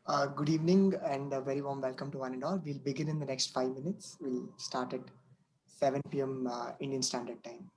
Good evening and a very warm welcome to one and all. We'll begin in the next 5 minutes. We'll start at 7 p.m. Indian Standard Time.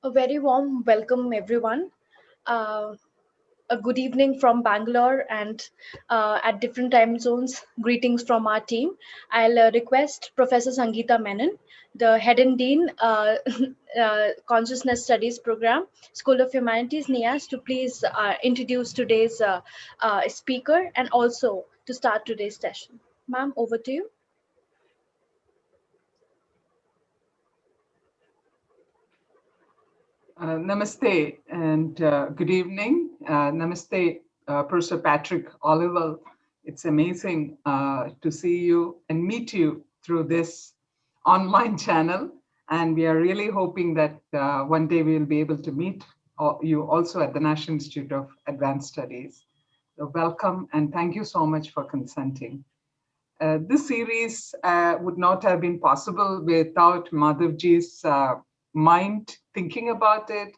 A very warm welcome, everyone. A good evening from Bangalore and at different time zones. Greetings from our team. I'll request Professor Sangeeta Menon, the Head and Dean, Consciousness Studies Program, School of Humanities, NIAS, to please introduce today's speaker and also to start today's session. Ma'am, over to you. Namaste and good evening. Namaste, Professor Patrick Olivelle. It's amazing to see you and meet you through this online channel. And we are really hoping that one day we'll be able to meet you also at the National Institute of Advanced Studies. So welcome and thank you so much for consenting. This series would not have been possible without Madhavji's mind thinking about it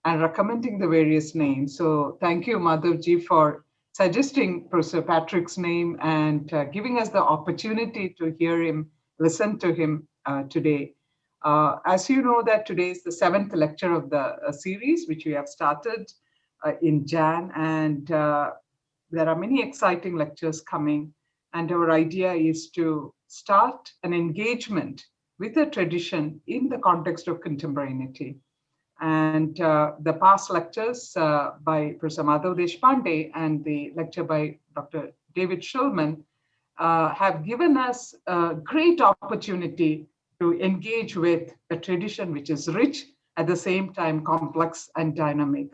and recommending the various names. So thank you, Madhavji, for suggesting Professor Patrick's name and giving us the opportunity to hear him, listen to him today. As you know that today is the 7th lecture of the series, which we have started in Jan, and there are many exciting lectures coming. And our idea is to start an engagement with a tradition in the context of contemporaneity. And the past lectures by Professor Madhav Deshpande and the lecture by Dr. David Shulman have given us a great opportunity to engage with a tradition which is rich, at the same time complex and dynamic.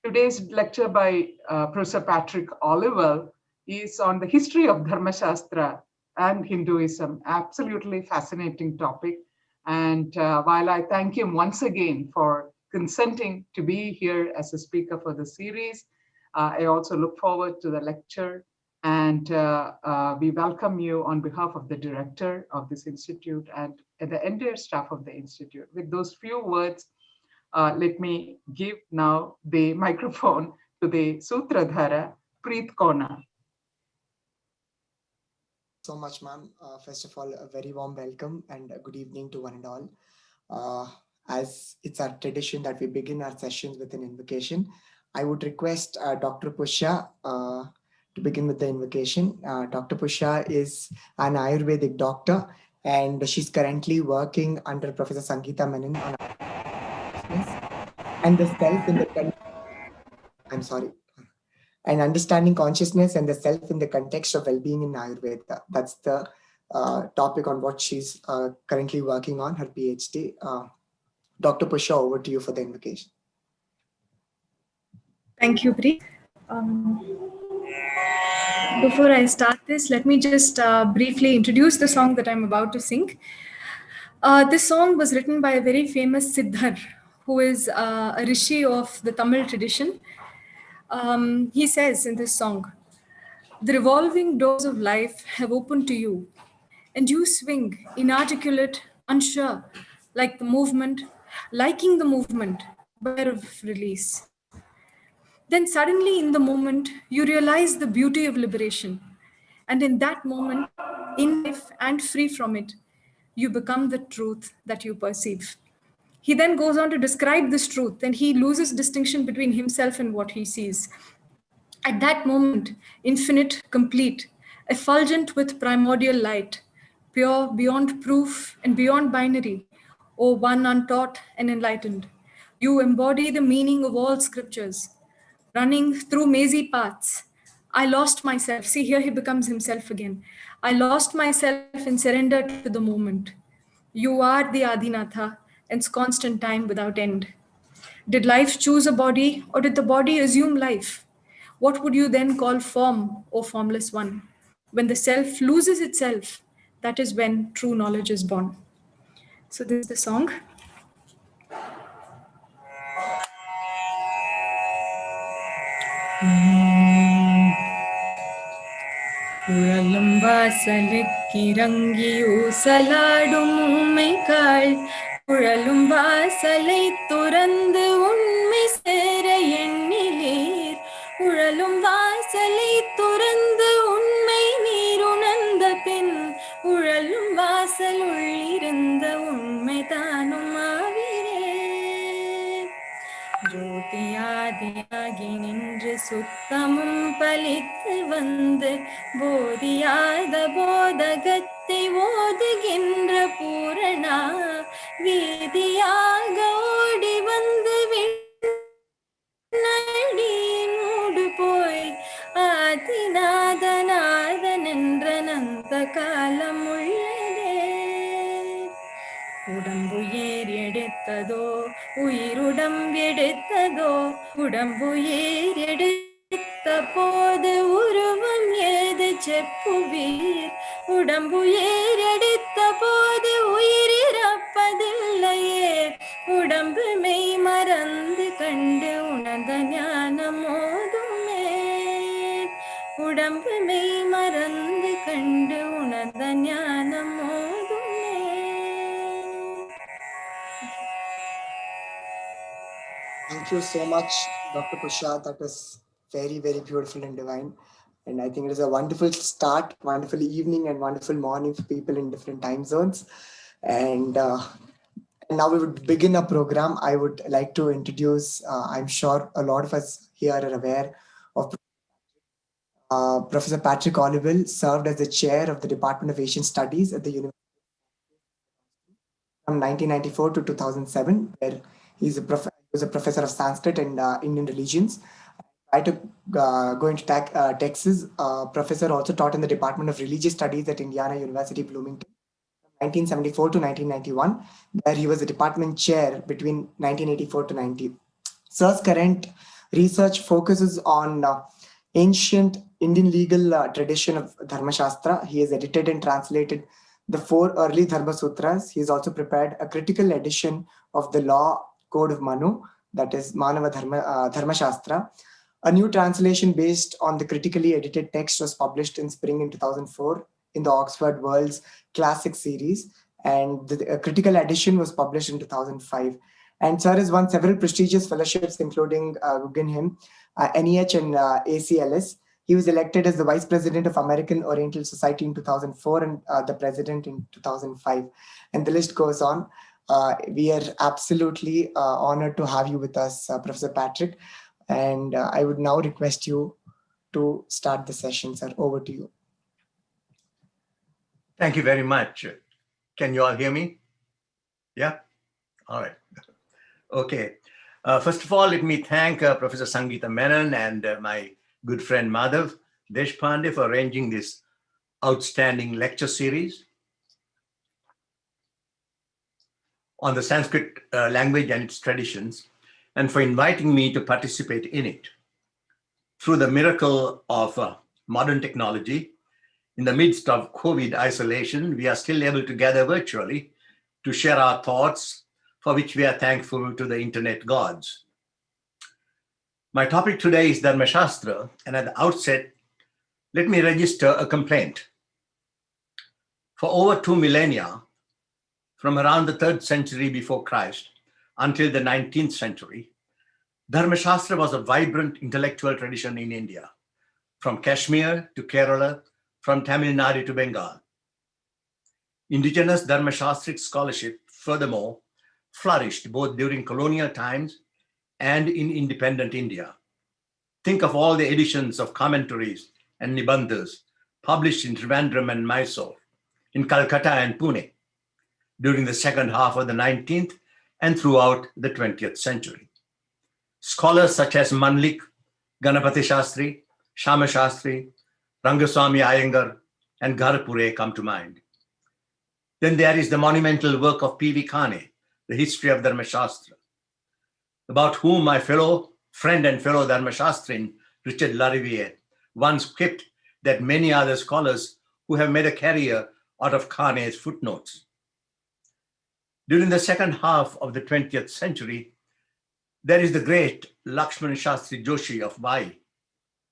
Today's lecture by Professor Patrick Olivelle is on the history of Dharmaśāstra and Hinduism. Absolutely fascinating topic. And while I thank him once again for consenting to be here as a speaker for the series, I also look forward to the lecture. And we welcome you on behalf of the director of this institute and the entire staff of the institute. With those few words, let me give now the microphone to the Sutradhara, Preet Kona. So much, ma'am. First of all, a very warm welcome and a good evening to one and all. As it's our tradition that we begin our sessions with an invocation, I would request Dr. Pusha to begin with the invocation. Dr. Pusha is an Ayurvedic doctor and she's currently working under Professor Sangeeta Menon on and the self in the and understanding consciousness and the self in the context of well-being in Ayurveda. That's the topic on what she's currently working on, her PhD. Dr. Pusha, over to you for the invocation. Thank you, Preet. Before I start this, let me just briefly introduce the song that I'm about to sing. This song was written by a very famous Siddhar, who is a rishi of the Tamil tradition. He says in this song, "The revolving doors of life have opened to you, and you swing, inarticulate, unsure, like the movement, liking the movement, aware of release. Then suddenly in the moment, you realize the beauty of liberation. And in that moment, in life and free from it, you become the truth that you perceive." He then goes on to describe this truth, and he loses distinction between himself and what he sees. At that moment, infinite, complete, effulgent with primordial light, pure beyond proof and beyond binary, O one untaught and enlightened, you embody the meaning of all scriptures. Running through mazy paths, I lost myself. See, here he becomes himself again. I lost myself in surrender to the moment. You are the Adinatha, ensconced in time without end. Did life choose a body, or did the body assume life? What would you then call form, O formless one? When the self loses itself, that is when true knowledge is born. So this is the song. ஊசலாடும் ஊமைக்காள் குழலும் வாசலை துறந்து உண்மை சேர எண்ணிலீர். உழலும் வாசலை துறந்து உண்மை நீர் உணர்ந்த பின் உழலும் வாசல் உள்ளிருந்த உண்மை தானும் ஆவீரே. ஆகி நின்று சுத்தமும் பலித்து வந்து போதியாத போதகத்தை ஓதுகின்ற பூரணா வீதியாக ஓடி வந்து விண்ணடியினூடு போய் ஆதிநாதநாதன் என்ற நந்த காலம் உள்ளதே. உடம்பு ஏர் எடுத்ததோ உயிருடம் எடுத்ததோ உடம்பு ஏர் எடுத்த போது உருவம் ஏது செப்புவீர். உடம்பு ஏர் எடுத்த போது உயிரிறப்பதில்லையே. உடம்பு மெய் மறந்து கண்டு உணர்ந்த ஞானம் ஓதுமே. உடம்பு மெய் மறந்து கண்டு உணர்ந்த ஞானம் ஓதுமே. Thank you so much, Dr. Kusha. That was very, very beautiful and divine. And I think it is a wonderful start, wonderful evening, and wonderful morning for people in different time zones. And now we would begin our program. I would like to introduce, I'm sure a lot of us here are aware of Professor Patrick Olivelle, served as the chair of the Department of Asian Studies at the University from 1994 to 2007, where he was a professor of Sanskrit and Indian religions. Prior to going to Texas, professor also taught in the Department of Religious Studies at Indiana University, Bloomington, from 1974 to 1991, where he was the department chair between 1984 to 90. Sir's current research focuses on ancient Indian legal tradition of Dharmaśāstra. He has edited and translated the 4 early Dharma Sutras. He has also prepared a critical edition of the law code of Manu, that is Manava Dharmaśāstra. A new translation based on the critically edited text was published in spring in 2004 in the Oxford World's Classic series, and the critical edition was published in 2005. And Sir has won several prestigious fellowships, including Guggenheim, NIAS, and ACLS. He was elected as the Vice President of American Oriental Society in 2004 and the President in 2005. And the list goes on. We are absolutely honored to have you with us, Professor Patrick. And I would now request you to start the session, sir. Over to you. Thank you very much. Can you all hear me? Yeah? All right. Okay. First of all, let me thank Professor Sangeeta Menon and my good friend Madhav Deshpande for arranging this outstanding lecture series on the Sanskrit language and its traditions, and for inviting me to participate in it. Through the miracle of modern technology, in the midst of COVID isolation, we are still able to gather virtually to share our thoughts, for which we are thankful to the internet gods. My topic today is Dharmaśāstra, and at the outset, let me register a complaint. For over 2 millennia, from around the 3rd century before Christ until the 19th century, Dharmaśāstra was a vibrant intellectual tradition in India, from Kashmir to Kerala, from Tamil Nadu to Bengal. Indigenous Dharmaśāstric scholarship, furthermore, flourished both during colonial times and in independent India. Think of all the editions of commentaries and nibandhas published in Trivandrum and Mysore, in Calcutta and Pune, during the second half of the 19th and throughout the 20th century. Scholars such as Manlik, Ganapati Shastri, Shama Shastri, Rangaswamy Iyengar, and Gharpure come to mind. Then there is the monumental work of P.V. Khane, The History of Dharmaśāstra, about whom my friend and fellow Dharmaśāstrin, Richard Lariviere, once quipped that many other scholars who have made a career out of Khane's footnotes. During the second half of the 20th century, there is the great Lakshman Shastri Joshi of Vai,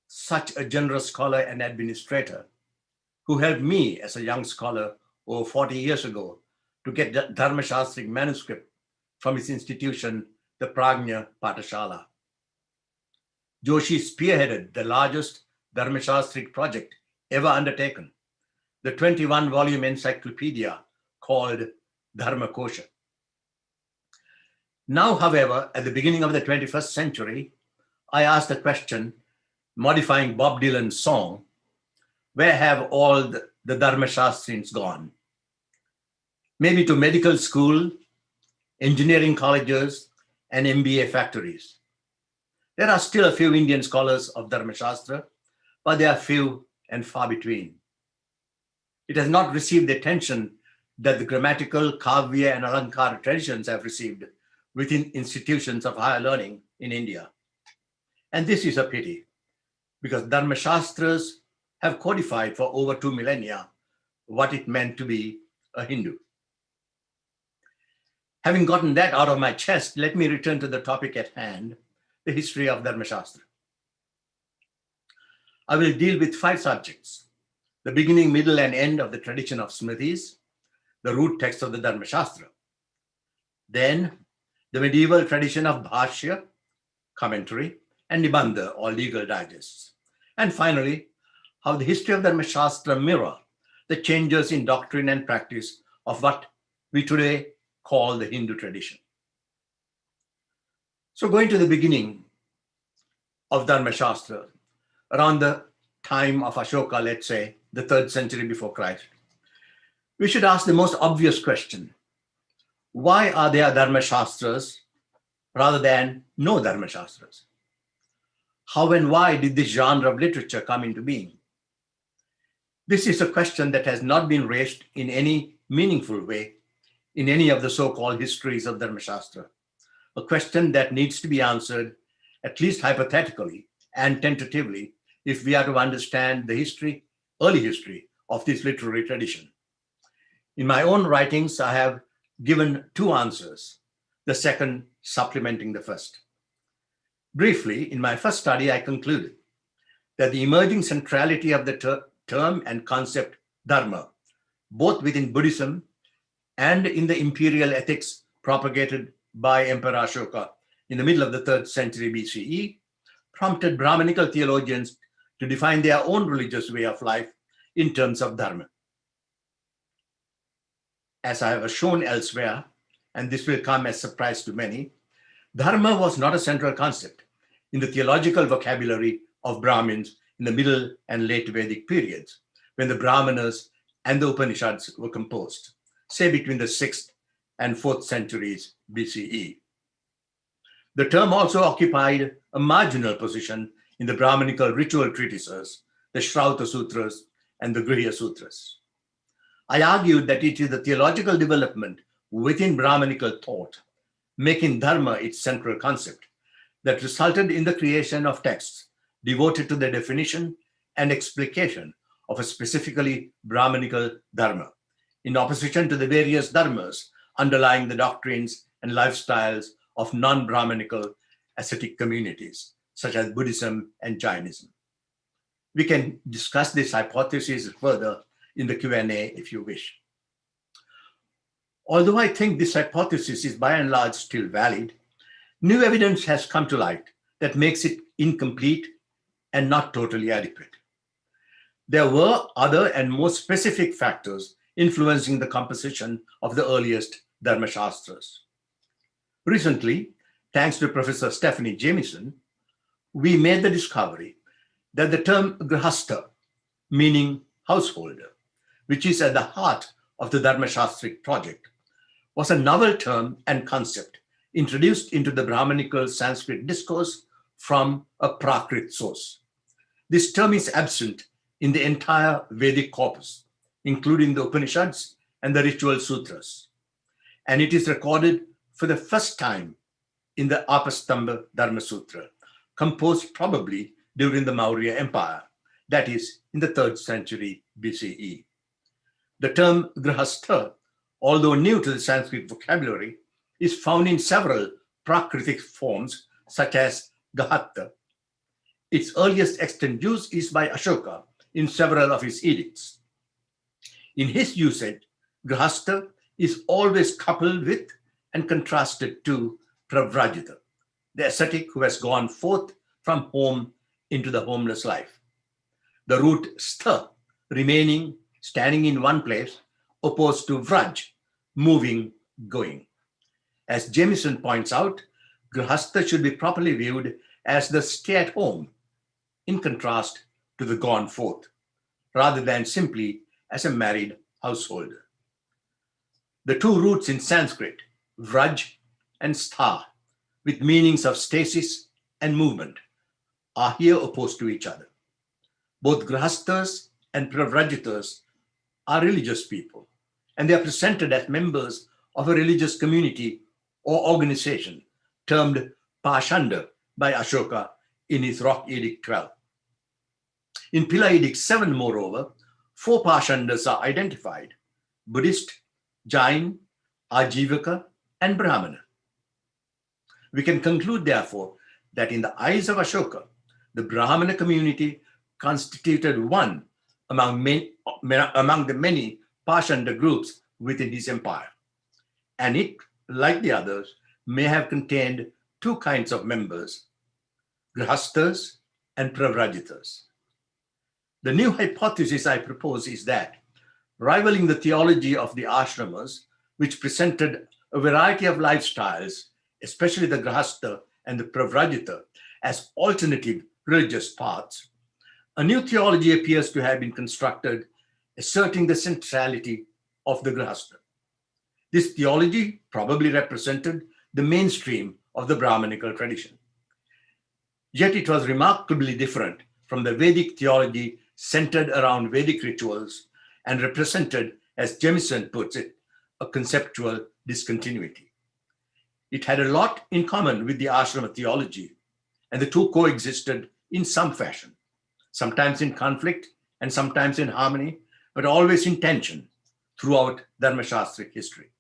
such a generous scholar and administrator, who helped me as a young scholar over 40 years ago to get the Dharmaśāstric manuscript from his institution, the Prajna Patashala. Joshi spearheaded the largest Dharmaśāstric project ever undertaken, the 21-volume encyclopedia called Dharmaśāstra. Now, however, at the beginning of the 21st century, I asked the question, modifying Bob Dylan's song, where have all the Dharmaśāstrians gone? Maybe to medical school, engineering colleges, and MBA factories. There are still a few Indian scholars of Dharmaśāstra, but they are few and far between. It has not received the attention that the grammatical, kavya, and alankara traditions have received within institutions of higher learning in India. And this is a pity, because Dharmaśāstras have codified for over 2 millennia what it meant to be a Hindu. Having gotten that out of my chest, let me return to the topic at hand, the history of Dharmaśāstra. I will deal with 5 subjects: the beginning, middle, and end of the tradition of Smritis, the root text of the Dharmaśāstra. Then the medieval tradition of Bhashya, commentary, and Nibandha, or legal digests. And finally, how the history of Dharmaśāstra mirror the changes in doctrine and practice of what we today call the Hindu tradition. So going to the beginning of Dharmaśāstra, around the time of Ashoka, let's say, the 3rd century before Christ, we should ask the most obvious question: why are there Dharmaśāstras rather than no Dharmaśāstras? How and why did this genre of literature come into being? This is a question that has not been raised in any meaningful way in any of the so-called histories of Dharmaśāstra, a question that needs to be answered, at least hypothetically and tentatively, if we are to understand the history, early history of this literary tradition. In my own writings, I have given 2 answers, the second supplementing the first. Briefly, in my first study, I concluded that the emerging centrality of the term and concept Dharma, both within Buddhism and in the imperial ethics propagated by Emperor Ashoka in the middle of the 3rd century BCE, prompted Brahmanical theologians to define their own religious way of life in terms of Dharma. As I have shown elsewhere, and this will come as a surprise to many, Dharma was not a central concept in the theological vocabulary of Brahmins in the middle and late Vedic periods, when the Brahmanas and the Upanishads were composed, say between the 6th and 4th centuries BCE. The term also occupied a marginal position in the Brahmanical ritual treatises, the Shrauta Sutras and the Grihya Sutras. I argued that it is the theological development within Brahmanical thought, making Dharma its central concept, that resulted in the creation of texts devoted to the definition and explication of a specifically Brahmanical Dharma, in opposition to the various Dharmas underlying the doctrines and lifestyles of non-Brahmanical ascetic communities, such as Buddhism and Jainism. We can discuss this hypothesis further in the Q&A if you wish. Although I think this hypothesis is by and large still valid, new evidence has come to light that makes it incomplete and not totally adequate. There were other and more specific factors influencing the composition of the earliest Dharmaśāstras. Recently, thanks to Professor Stephanie Jamieson, we made the discovery that the term grihastha, meaning householder, which is at the heart of the Dharmaśāstric project, was a novel term and concept introduced into the Brahmanical Sanskrit discourse from a Prakrit source. This term is absent in the entire Vedic corpus, including the Upanishads and the ritual sutras. And it is recorded for the first time in the Apastamba Dharma Sutra, composed probably during the Maurya Empire, that is, in the 3rd century BCE. The term grihastha, although new to the Sanskrit vocabulary, is found in several Prakritic forms, such as gahatta. Its earliest extant use is by Ashoka in several of his edicts. In his usage, grihastha is always coupled with and contrasted to pravrajita, the ascetic who has gone forth from home into the homeless life. The root stha, remaining, standing in one place, opposed to vraj, moving, going. As Jamieson points out, grihastha should be properly viewed as the stay-at-home, in contrast to the gone forth, rather than simply as a married householder. The two roots in Sanskrit, vraj and stha, with meanings of stasis and movement, are here opposed to each other. Both grahasthas and pravrajitas are religious people, and they are presented as members of a religious community or organization termed Pashanda by Ashoka in his Rock Edict 12. In Pila Edict 7, moreover, 4 Pashandas are identified: Buddhist, Jain, Ajivaka, and Brahmana. We can conclude, therefore, that in the eyes of Ashoka, the Brahmana community constituted one among the many Pashanda groups within his empire, and it, like the others, may have contained 2 kinds of members, grahasthas and pravrajitas. The new hypothesis I propose is that, rivaling the theology of the ashramas, which presented a variety of lifestyles, especially the grahastha and the pravrajita, as alternative religious paths, a new theology appears to have been constructed, asserting the centrality of the grahastha. This theology probably represented the mainstream of the Brahmanical tradition. Yet it was remarkably different from the Vedic theology centered around Vedic rituals and represented, as Jemison puts it, a conceptual discontinuity. It had a lot in common with the ashrama theology, and the two coexisted in some fashion, sometimes in conflict and sometimes in harmony, but always in tension throughout Dharmaśāstra history.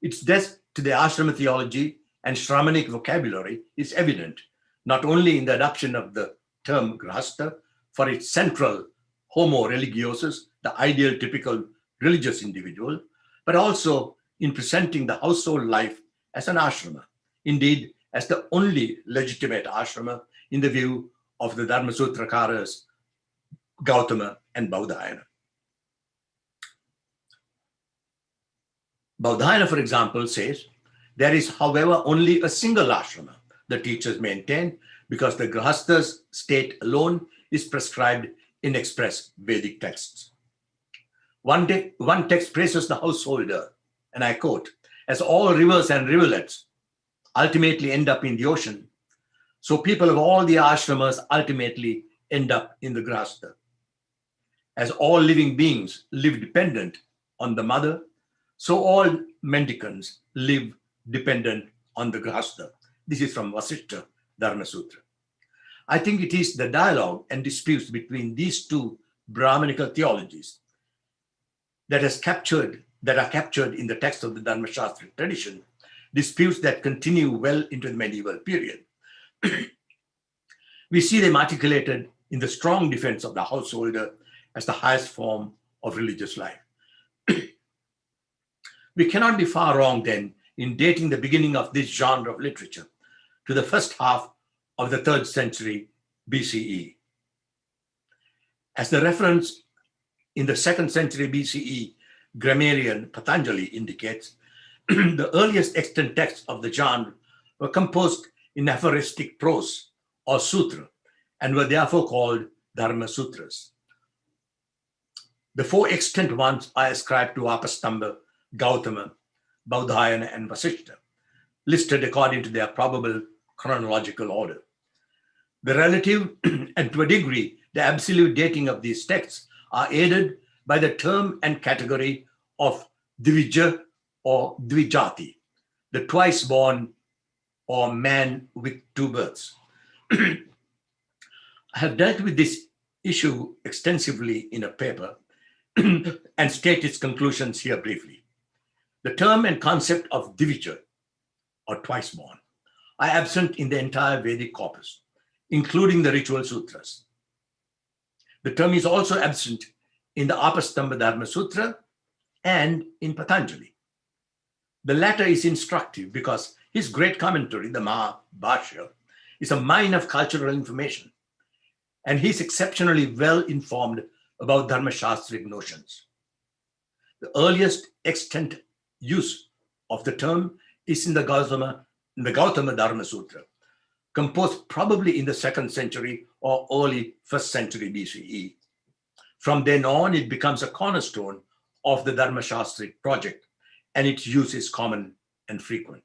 Its death to the ashrama theology and Shramanic vocabulary is evident not only in the adoption of the term grahastha for its central homo religiosus, the ideal typical religious individual, but also in presenting the household life as an ashrama, indeed as the only legitimate ashrama in the view of the Dharmasutrakaras Gautama and Baudhayana. Baudhayana, for example, says, there is, however, only a single ashrama, the teachers maintain, because the grahastha's state alone is prescribed in express Vedic texts. One text praises the householder, and I quote, as all rivers and rivulets ultimately end up in the ocean, so people of all the ashramas ultimately end up in the grahastha. As all living beings live dependent on the mother, so all mendicants live dependent on the grahastha. This is from Vasishtha Dharma Sutra. I think it is the dialogue and disputes between these two Brahmanical theologies that are captured in the text of the Dharmaśāstra tradition, disputes that continue well into the medieval period. We see them articulated in the strong defense of the householder as the highest form of religious life. We cannot be far wrong then in dating the beginning of this genre of literature to the first half of the 3rd century BCE. As the reference in the 2nd century BCE grammarian Patanjali indicates, the earliest extant texts of the genre were composed in aphoristic prose or sutra and were therefore called Dharma Sutras. The 4 extant ones are ascribed to Apastamba, Gautama, Baudhayana, and Vasishtha, listed according to their probable chronological order. The relative and to a degree the absolute dating of these texts are aided by the term and category of Dvija or Dvijati, the twice born or man with 2 births. I have dealt with this issue extensively in a paper and state its conclusions here briefly. The term and concept of Dvija, or twice born, are absent in the entire Vedic corpus, including the ritual sutras. The term is also absent in the Apastamba Dharma Sutra and in Patanjali. The latter is instructive because his great commentary, the Mahabhashya, is a mine of cultural information, and he's exceptionally well informed about Dharmaśāstric notions. The earliest extant use of the term is in the Gautama Dharma Sutra, composed probably in the 2nd century or early 1st century BCE. From then on, it becomes a cornerstone of the Dharmaśāstra project, and its use is common and frequent.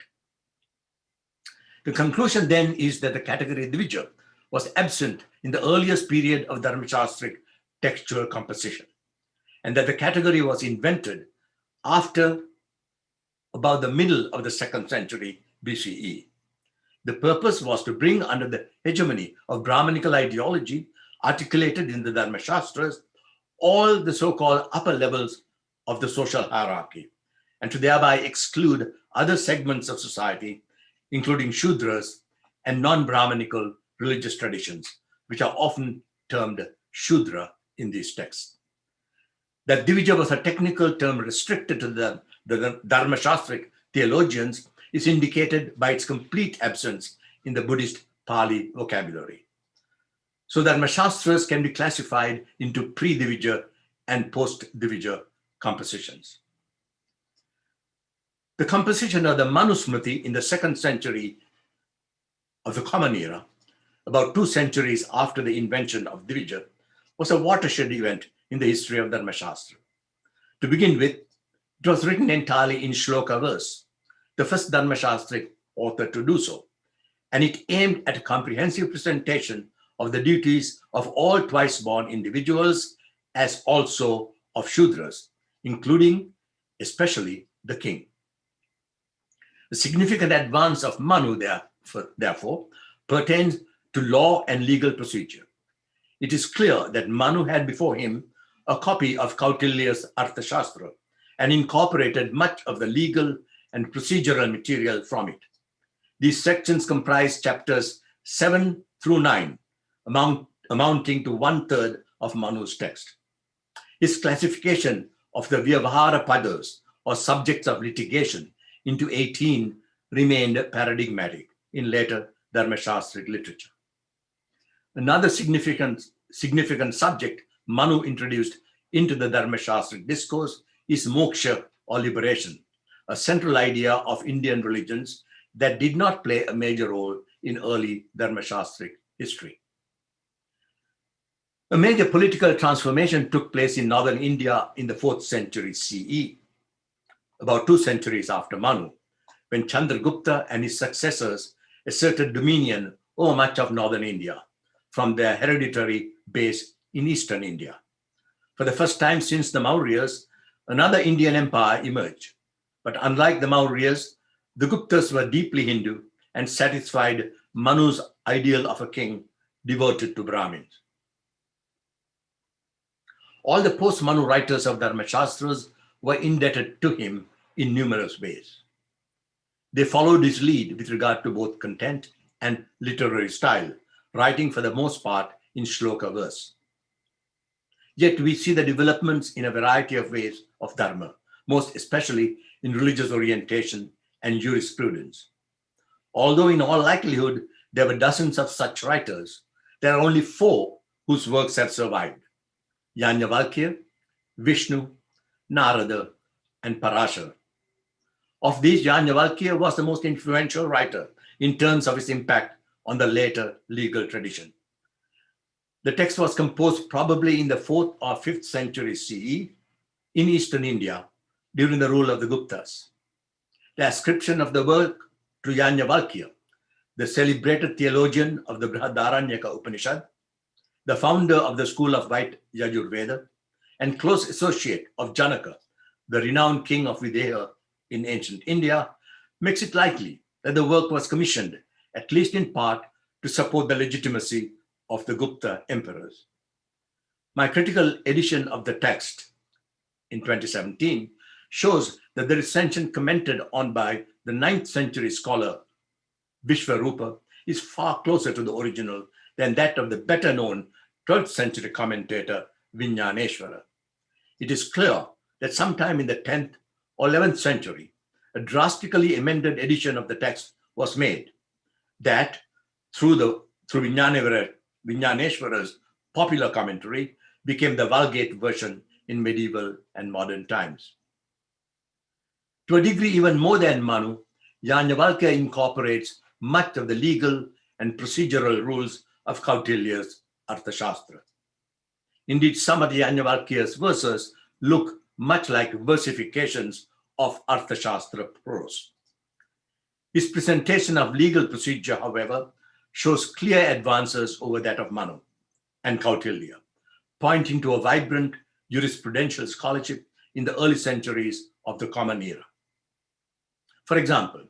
The conclusion then is that the category Dvija was absent in the earliest period of Dharmaśāstra textual composition, and that the category was invented after about the middle of the 2nd century BCE. The purpose was to bring under the hegemony of Brahmanical ideology articulated in the Dharmaśāstras all the so-called upper levels of the social hierarchy, and to thereby exclude other segments of society, including Shudras and non-Brahmanical religious traditions, which are often termed Shudra in these texts. That Dvija was a technical term restricted to the Dharmaśāstric theologians is indicated by its complete absence in the Buddhist Pali vocabulary. So Dharmaśāstras can be classified into pre-Dvija and post-Dvija compositions. The composition of the Manusmriti in the 2nd century of the Common Era, about 2 centuries after the invention of Dvija, was a watershed event in the history of Dharmaśāstra. To begin with, it was written entirely in shloka verse, the first Dharmaśāstric author to do so, and it aimed at a comprehensive presentation of the duties of all twice-born individuals as also of Shudras, including especially the king. The significant advance of Manu, therefore, pertains to law and legal procedure. It is clear that Manu had before him a copy of Kautilya's Arthashastra and incorporated much of the legal and procedural material from it. These sections comprise chapters 7 through 9, amounting to 1/3 of Manu's text. His classification of the Vyavahara Padas, or subjects of litigation, into 18 remained paradigmatic in later Dharmaśāstric literature. Another significant subject Manu introduced into the Dharmaśāstric discourse is Moksha, or liberation, a central idea of Indian religions that did not play a major role in early Dharmaśāstric history. A major political transformation took place in northern India in the 4th century CE, about 2 centuries after Manu, when Chandragupta and his successors asserted dominion over much of northern India from their hereditary base in eastern India. For the first time since the Mauryas, another Indian empire emerged. But unlike the Mauryas, the Guptas were deeply Hindu and satisfied Manu's ideal of a king devoted to Brahmins. All the post-Manu writers of Dharmaśāstras were indebted to him in numerous ways. They followed his lead with regard to both content and literary style, writing for the most part in shloka verse. Yet we see the developments in a variety of ways of Dharma, most especially in religious orientation and jurisprudence. Although in all likelihood there were dozens of such writers, there are only 4 whose works have survived: Yajnavalkya, Vishnu, Narada, and Parashara. Of these, Yajnavalkya was the most influential writer in terms of his impact on the later legal tradition. The text was composed probably in the 4th or 5th century CE in eastern India during the rule of the Guptas. The ascription of the work to Yajnavalkya, the celebrated theologian of the Brihadaranyaka Upanishad, the founder of the school of White Yajurveda, and close associate of Janaka, the renowned king of Videha in ancient India, makes it likely that the work was commissioned, at least in part, to support the legitimacy of the Gupta emperors. My critical edition of the text in 2017 shows that the recension commented on by the 9th century scholar Vishvarupa is far closer to the original than that of the better known 12th century commentator Vijñāneshvara. It is clear that sometime in the 10th or 11th century, a drastically amended edition of the text was made that, through Vijñāneshvara's popular commentary, became the Vulgate version in medieval and modern times. To a degree even more than Manu, Yajnavalkya incorporates much of the legal and procedural rules of Kautilya's Arthashastra. Indeed, some of the Yajnavalkya's verses look much like versifications of Arthashastra prose. His presentation of legal procedure, however, shows clear advances over that of Manu and Kautilya, pointing to a vibrant jurisprudential scholarship in the early centuries of the Common Era. For example,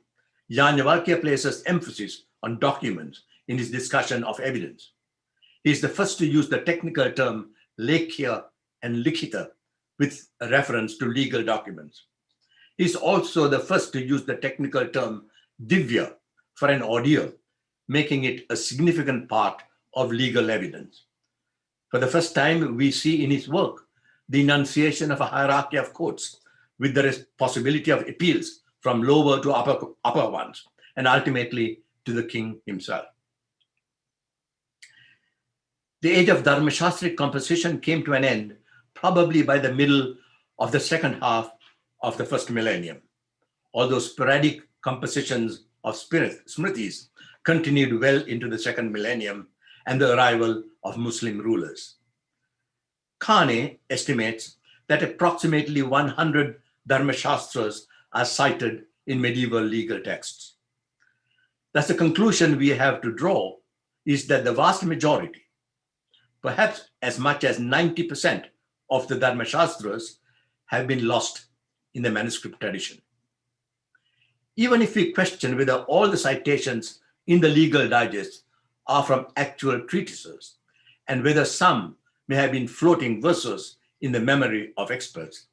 Yajnavalkya places emphasis on documents in his discussion of evidence. He is the first to use the technical term lekhya and likhita with a reference to legal documents. He is also the first to use the technical term divya for an ordeal, making it a significant part of legal evidence. For the first time, we see in his work the enunciation of a hierarchy of courts with the possibility of appeals from lower to upper ones, and ultimately to the king himself. The age of Dharmaśāstric composition came to an end probably by the middle of the second half of the first millennium, although sporadic compositions of smritis continued well into the second millennium and the arrival of Muslim rulers. Khane estimates that approximately 100 Dharmaśāstras are cited in medieval legal texts. Thus, the conclusion we have to draw is that the vast majority, perhaps as much as 90% of the Dharmaśāstras, have been lost in the manuscript tradition. Even if we question whether all the citations in the legal digests are from actual treatises, and whether some may have been floating verses in the memory of experts,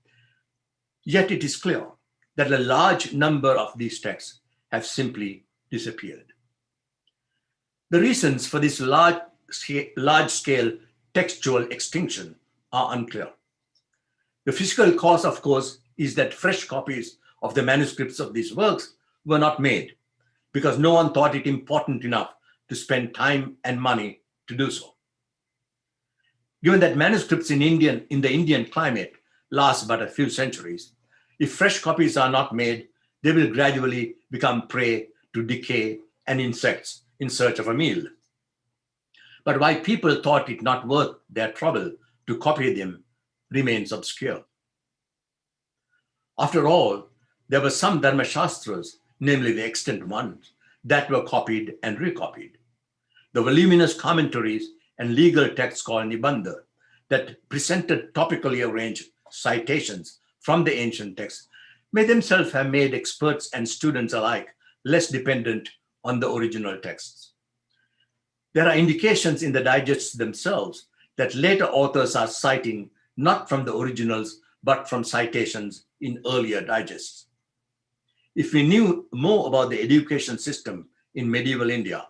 yet it is clear that a large number of these texts have simply disappeared. The reasons for this large-scale textual extinction are unclear. The physical cause, of course, is that fresh copies of the manuscripts of these works were not made because no one thought it important enough to spend time and money to do so. Given that manuscripts in the Indian climate last but a few centuries, if fresh copies are not made, they will gradually become prey to decay and insects in search of a meal. But why people thought it not worth their trouble to copy them remains obscure. After all, there were some Dharmaśāstras, namely the extant ones, that were copied and recopied. The voluminous commentaries and legal texts called Nibandha that presented topically arranged citations from the ancient texts may themselves have made experts and students alike less dependent on the original texts. There are indications in the digests themselves that later authors are citing not from the originals, but from citations in earlier digests. If we knew more about the education system in medieval India,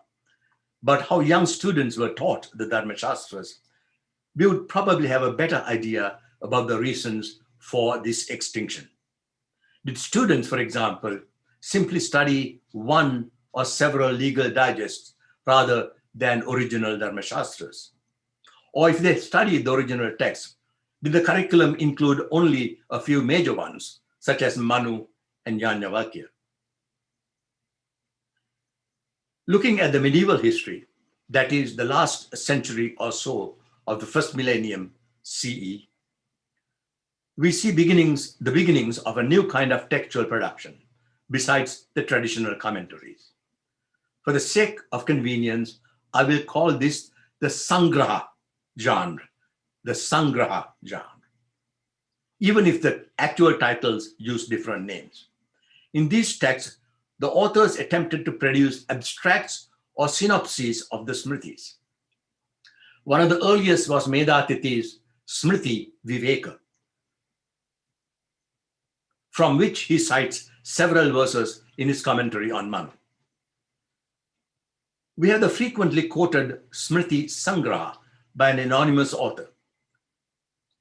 but how young students were taught the Dharmaśāstras, we would probably have a better idea about the reasons for this extinction. Did students, for example, simply study one or several legal digests rather than original Dharmaśāstras? Or if they studied the original text, did the curriculum include only a few major ones, such as Manu and Yajnavalkya? Looking at the medieval history, that is the last century or so of the first millennium CE, we see the beginnings of a new kind of textual production, besides the traditional commentaries. For the sake of convenience, I will call this the Sangraha genre, even if the actual titles use different names. In these texts, the authors attempted to produce abstracts or synopses of the Smritis. One of the earliest was Medatithi's Smriti Viveka, from which he cites several verses in his commentary on Manu. We have the frequently quoted Smriti Sangraha by an anonymous author.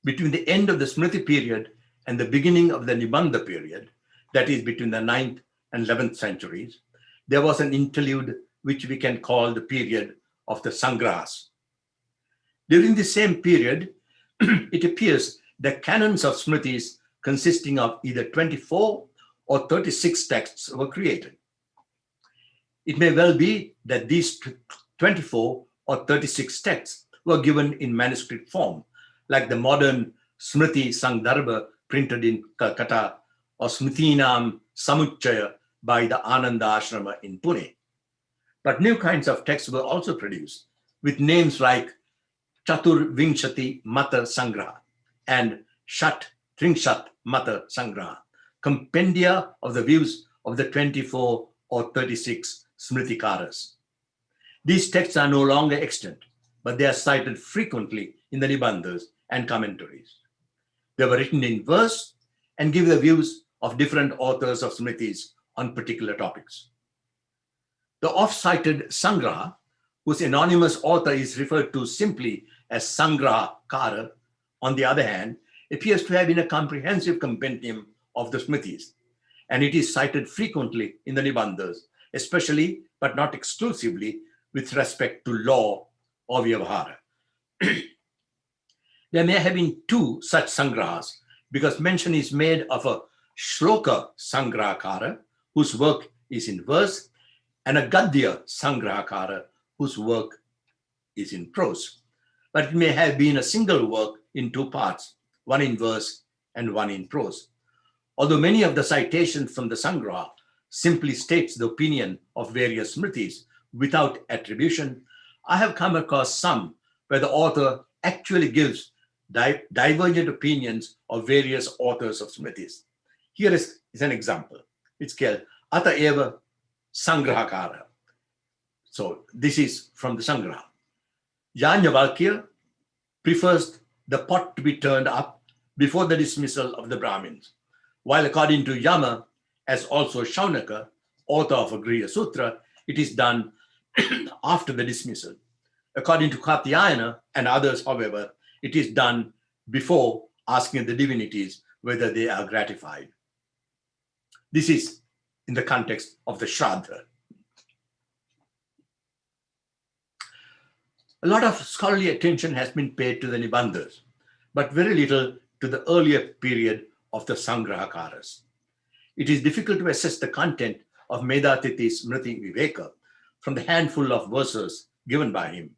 Between the end of the Smriti period and the beginning of the Nibandha period, that is between the 9th and 11th centuries, there was an interlude which we can call the period of the Sangrahas. During the same period, it appears that canons of Smritis consisting of either 24 or 36 texts were created. It may well be that these 24 or 36 texts were given in manuscript form, like the modern Smriti Sangdarbha printed in Calcutta or Smritinam Samuchaya by the Ananda Ashrama in Pune. But new kinds of texts were also produced with names like Chatur Vinshati Mata Sangraha and Shat Tringshat Mata Sangraha, compendia of the views of the 24 or 36 Smritikaras. These texts are no longer extant, but they are cited frequently in the Nibandhas and commentaries. They were written in verse and give the views of different authors of Smritis on particular topics. The oft-cited Sangraha, whose anonymous author is referred to simply as Sangraha Kara, on the other hand, appears to have been a comprehensive compendium of the Smritis, and it is cited frequently in the Nibandhas, especially but not exclusively with respect to law or Vyavahara. There may have been two such Sangrahas, because mention is made of a Shloka Sangrahakara, whose work is in verse, and a Gadya Sangrahakara, whose work is in prose. But it may have been a single work in two parts, one in verse and one in prose. Although many of the citations from the Sangraha simply states the opinion of various Smritis without attribution, I have come across some where the author actually gives divergent opinions of various authors of Smritis. Here is an example. It's called Ata Eva Sangrahakara. So this is from the Sangraha. Yajnavalkya prefers the pot to be turned up before the dismissal of the Brahmins, while according to Yama, as also Shaunaka, author of Agriya Sutra, it is done after the dismissal. According to Katyayana and others, however, it is done before asking the divinities whether they are gratified. This is in the context of the Shraddha. A lot of scholarly attention has been paid to the Nibandhas, but very little to the earlier period of the Sangrahakaras. It is difficult to assess the content of Medatithi's Smriti Viveka from the handful of verses given by him,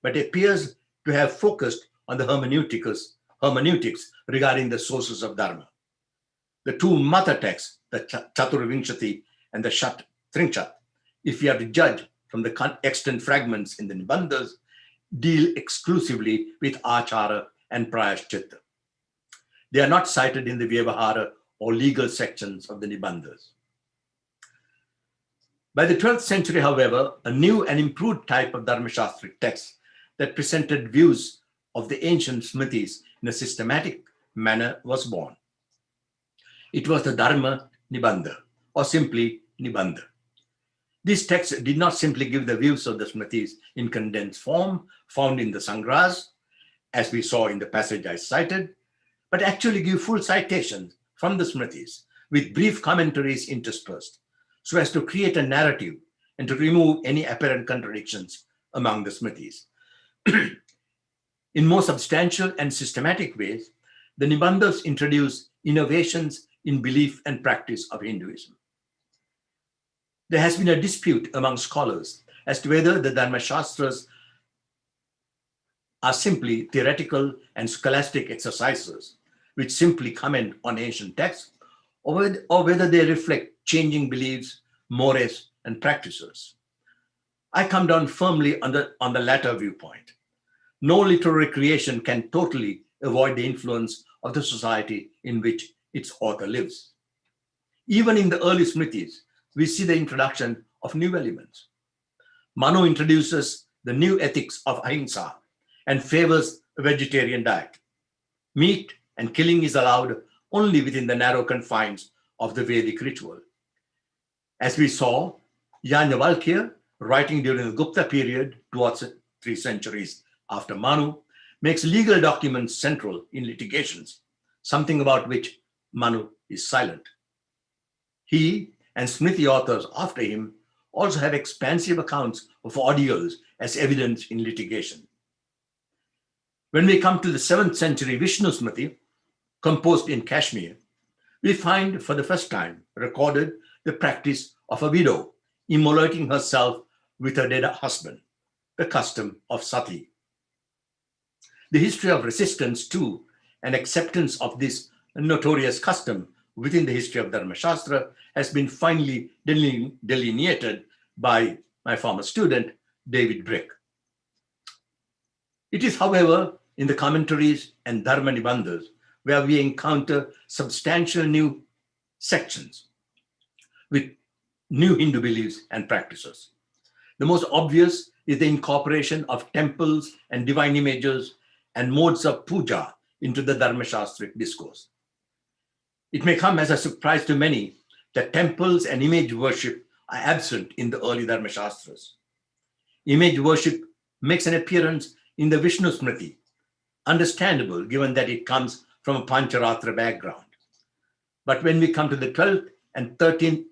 but it appears to have focused on the hermeneutics regarding the sources of Dharma. The two mother texts, the Chaturvinshati and the Shat Tringshat, if we are to judge from the extant fragments in the Nibandhas, deal exclusively with Achara and Prayashchitta. They are not cited in the Vyavahara or legal sections of the Nibandhas. By the 12th century, however, a new and improved type of Dharmaśāstric text that presented views of the ancient Smritis in a systematic manner was born. It was the Dharma Nibandha, or simply Nibandha. This text did not simply give the views of the Smritis in condensed form found in the Sangrahas, as we saw in the passage I cited, but actually give full citations from the Smritis with brief commentaries interspersed, so as to create a narrative and to remove any apparent contradictions among the Smritis. In more substantial and systematic ways, the Nibandhas introduce innovations in belief and practice of Hinduism. There has been a dispute among scholars as to whether the Dharmaśāstras are simply theoretical and scholastic exercises which simply comment on ancient texts, or whether they reflect changing beliefs, mores, and practices. I come down firmly on the latter viewpoint. No literary creation can totally avoid the influence of the society in which its author lives. Even in the early Smritis, we see the introduction of new elements. Manu introduces the new ethics of ahimsa and favors a vegetarian diet. Meat and killing is allowed only within the narrow confines of the Vedic ritual. As we saw, Yajnavalkya, writing during the Gupta period, 2 or 3 centuries after Manu, makes legal documents central in litigations, something about which Manu is silent. He and Smriti authors after him also have expansive accounts of ordeals as evidence in litigation. When we come to the 7th century Vishnu Smriti, composed in Kashmir, we find for the first time recorded the practice of a widow immolating herself with her dead husband, the custom of sati. The history of resistance to and acceptance of this notorious custom within the history of Dharmaśāstra has been finely delineated by my former student, David Brick. It is, however, in the commentaries and Dharma Nibandhas where we encounter substantial new sections with new Hindu beliefs and practices. The most obvious is the incorporation of temples and divine images and modes of puja into the Dharmaśāstric discourse. It may come as a surprise to many that temples and image worship are absent in the early Dharmaśāstras. Image worship makes an appearance in the Vishnu Smriti, understandable given that it comes from a Pancharatra background. But when we come to the 12th and 13th,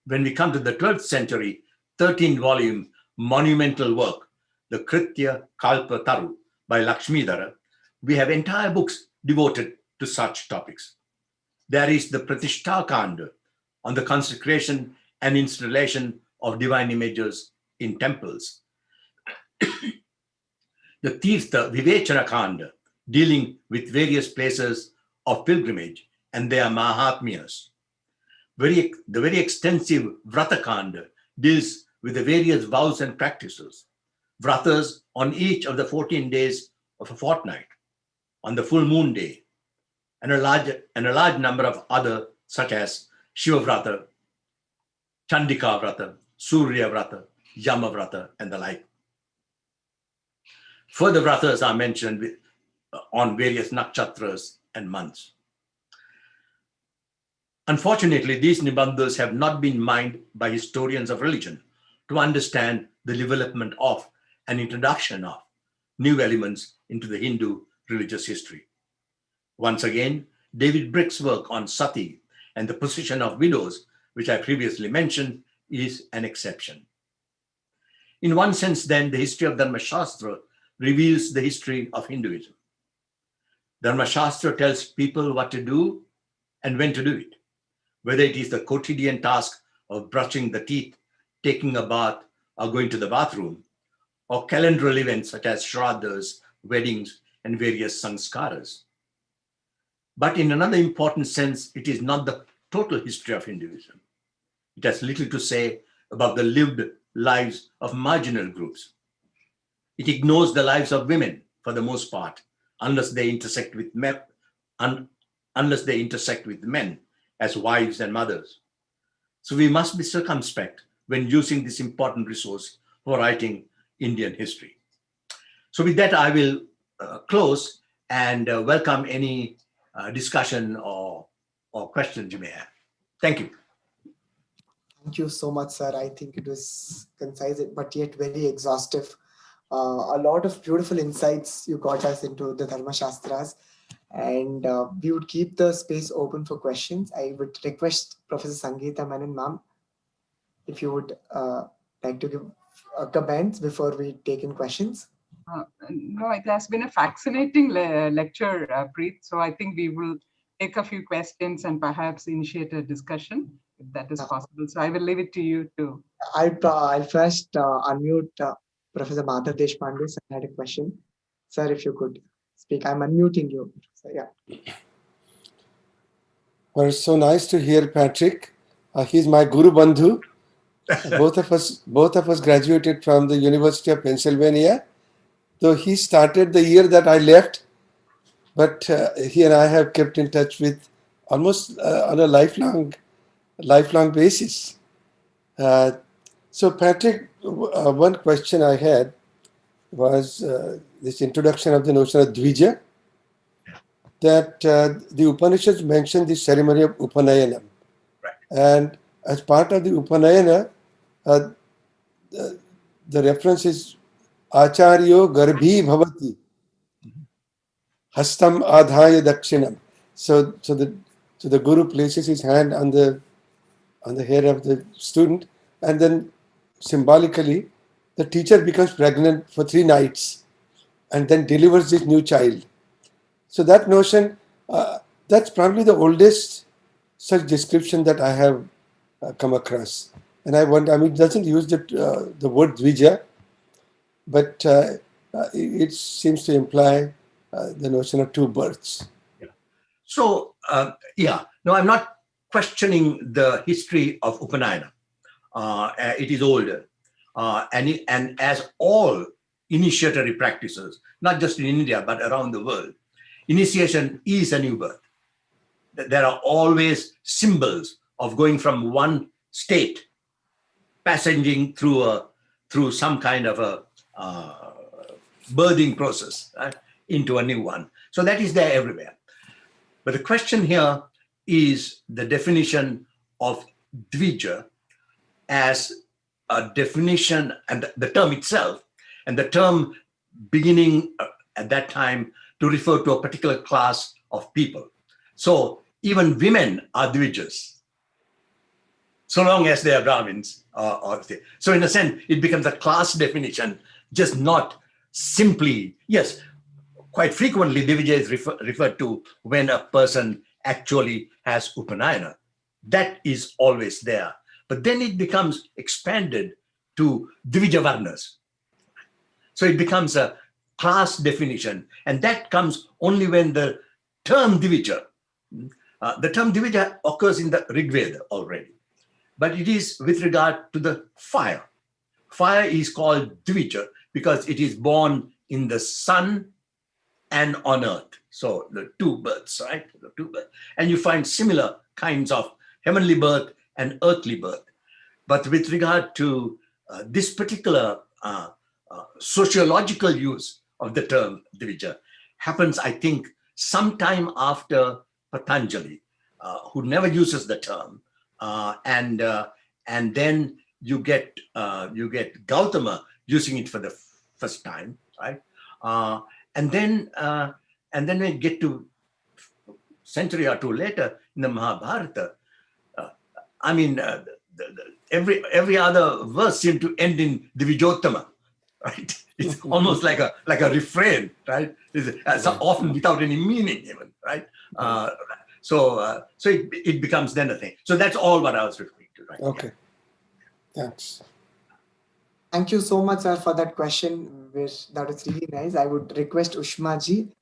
when we come to the 12th century, 13-volume monumental work, the Kritiya Kalpataru by Lakshmidara, we have entire books devoted to such topics. There is the Pratishtha Kanda on the consecration and installation of divine images in temples. The Tirtha Vivechana Kanda dealing with various places of pilgrimage and their Mahatmyas. The very extensive Vrata Kanda deals with the various vows and practices, vratas on each of the 14 days of a fortnight, on the full moon day, and a large number of other such as Shiva Vrata, Chandika Vrata, Surya Vrata, Yama Vrata, and the like. Further vratas are mentioned on various nakshatras and months. Unfortunately, these nibandhas have not been mined by historians of religion to understand the development of and introduction of new elements into the Hindu religious history. Once again, David Brick's work on sati and the position of widows, which I previously mentioned, is an exception. In one sense, then, the history of Dharmaśāstra reveals the history of Hinduism. Dharmaśāstra tells people what to do and when to do it, whether it is the quotidian task of brushing the teeth, taking a bath, or going to the bathroom, or calendaral events such as shraddhas, weddings, and various sanskaras. But in another important sense, it is not the total history of Hinduism. It has little to say about the lived lives of marginal groups. It ignores the lives of women for the most part, unless they intersect with men, as wives and mothers. So we must be circumspect when using this important resource for writing Indian history. So with that, I will close and welcome any discussion or questions you may have. Thank you. Thank you so much, sir. I think it was concise, but yet very exhaustive. A lot of beautiful insights you got us into the Dharmaśāstras, and we would keep the space open for questions. I would request Professor Sangeeta Menon, ma'am, if you would like to give comments before we take in questions. No, it has been a fascinating lecture, Preet. So I think we will take a few questions and perhaps initiate a discussion, if that is possible. So I will leave it to you to. I'll first unmute Professor Madhav Deshpande. Sir had a question. Sir, if you could speak. I'm unmuting you. So, yeah. Well, it's so nice to hear Patrick. He's my Guru Bandhu. Both of us graduated from the University of Pennsylvania. Though he started the year that I left, but he and I have kept in touch with almost on a lifelong basis. So Patrick, one question I had was this introduction of the notion of Dvija, that the Upanishads mention the ceremony of Upanayanam. Right. And as part of the Upanayana, the reference is Acharyo Garbhi Bhavati Hastam Adhaya Dakshinam. So the Guru places his hand on the head of the student, and then symbolically the teacher becomes pregnant for 3 nights and then delivers this new child. So that notion, that's probably the oldest such description that I have come across. And I wonder, I mean, it doesn't use the word Dvija, but it seems to imply the notion of two births. Yeah. So, no, I'm not questioning the history of Upanayana. It is older. And as all initiatory practices, not just in India, but around the world, initiation is a new birth. There are always symbols of going from one state, passaging through some kind of a birthing process into a new one. So that is there everywhere. But the question here is the definition of Dvija as a definition, and the term itself, and the term beginning at that time to refer to a particular class of people. So even women are Dvijas, so long as they are Brahmins. So in a sense, it becomes a class definition, just not simply, yes, quite frequently Dvija is referred to when a person actually has Upanayana. That is always there. But then it becomes expanded to Dvija Varnas. So it becomes a class definition. And that comes only when the term Dvija, occurs in the Rig Veda already. But it is with regard to the fire. Fire is called Dvija because it is born in the sun and on earth. So the two births, right? The two births. And you find similar kinds of heavenly birth and earthly birth. But with regard to this particular sociological use of the term Dvija happens, I think, sometime after Patanjali, who never uses the term. And then you get Gautama using it for the first time, right? And then we get to century or two later in the Mahabharata. Every other verse seemed to end in Dvijottama, right? It's almost like a refrain, right? It's often without any meaning even, right? So it becomes then a thing. So that's all what I was referring to, right? Okay, thanks. Thank you so much, sir, for that question. That was really nice. I would request Ushma-ji,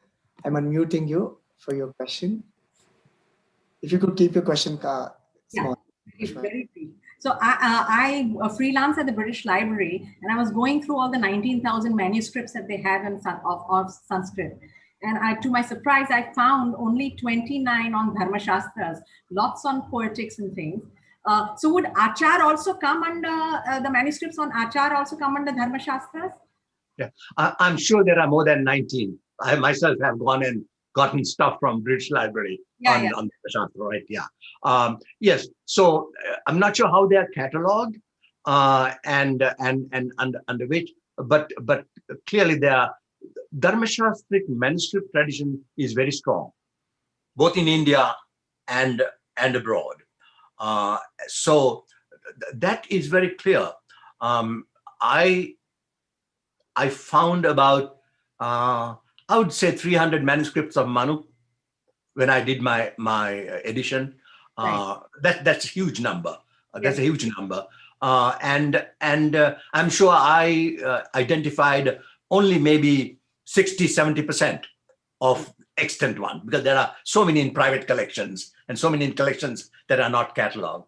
I'm unmuting you for your question. If you could keep your question small. It's very brief. So I freelance at the British Library, and I was going through all the 19,000 manuscripts that they have of Sanskrit. And to my surprise, I found only 29 on Dharmaśāstras, lots on poetics and things. So would Achar also come under, the manuscripts on Achar also come under Dharmaśāstras? Yeah, I'm sure there are more than 19. I myself have gone and gotten stuff from British Library on Dharmaśāstra, right? Yeah. Yes. So I'm not sure how they are catalogued and under which, but clearly Dharmaśāstric manuscript tradition is very strong, both in India and abroad. So that is very clear. I found about I would say 300 manuscripts of Manuk when I did my edition. Right. That's a huge number. That's a huge number. And I'm sure I identified only maybe 60-70% of extant one, because there are so many in private collections and so many in collections that are not catalogued.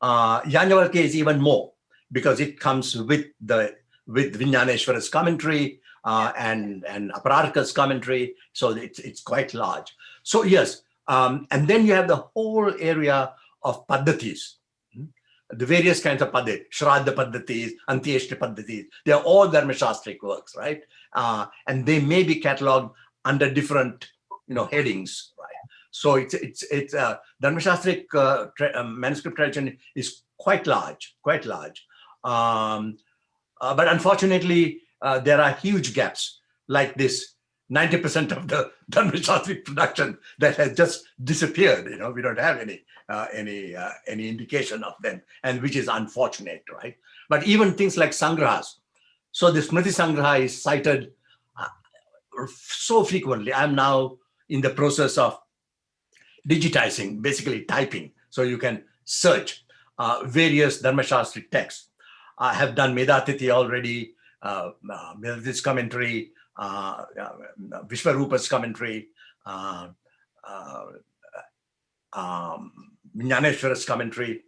Yajnavalkya is even more, because it comes with Vijnaneshwara's commentary and Apararka's commentary, so it's quite large. So yes, and then you have the whole area of Paddhatis, the various kinds of Paddhatis, Shraddha Paddhatis, Antyeshta Paddhatis, they are all Dharmaśāstric works, right? And they may be catalogued under different headings, right? So it's Dharmaśāstric manuscript tradition is quite large. But unfortunately, there are huge gaps, like this 90% of the Dharmaśāstric production that has just disappeared. We don't have any indication of them, and which is unfortunate, right? But even things like Sangrahas. So the Smriti Sangraha is cited so frequently. I'm now in the process of digitizing, basically typing, so you can search. various Dharmaśāstra texts. I have done Medatiti already, Medati's commentary, Vishvarupa's commentary, Jnaneshwara's commentary.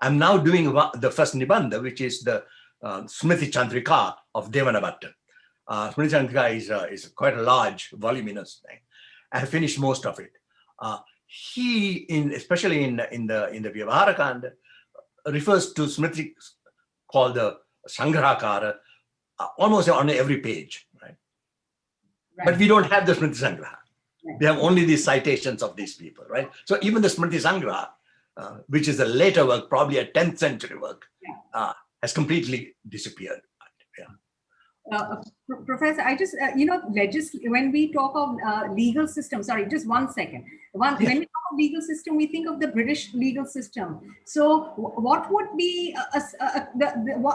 I'm now doing the first Nibandha, which is the Smriti Chandrika of Devana Bhatta. Smriti Chandrika is quite a large, voluminous thing. I have finished most of it. He, especially in the Vyavaharakanda, refers to Smriti called the Sangrahakara almost on every page, right? But we don't have the Smriti Sangraha. We have only these citations of these people, right? So even the Smriti Sangraha, which is a later work, probably a 10th century work, has completely disappeared. Professor, I just, when we talk of legal system, sorry, just 1 second. When we talk of legal system, we think of the British legal system. So what would be,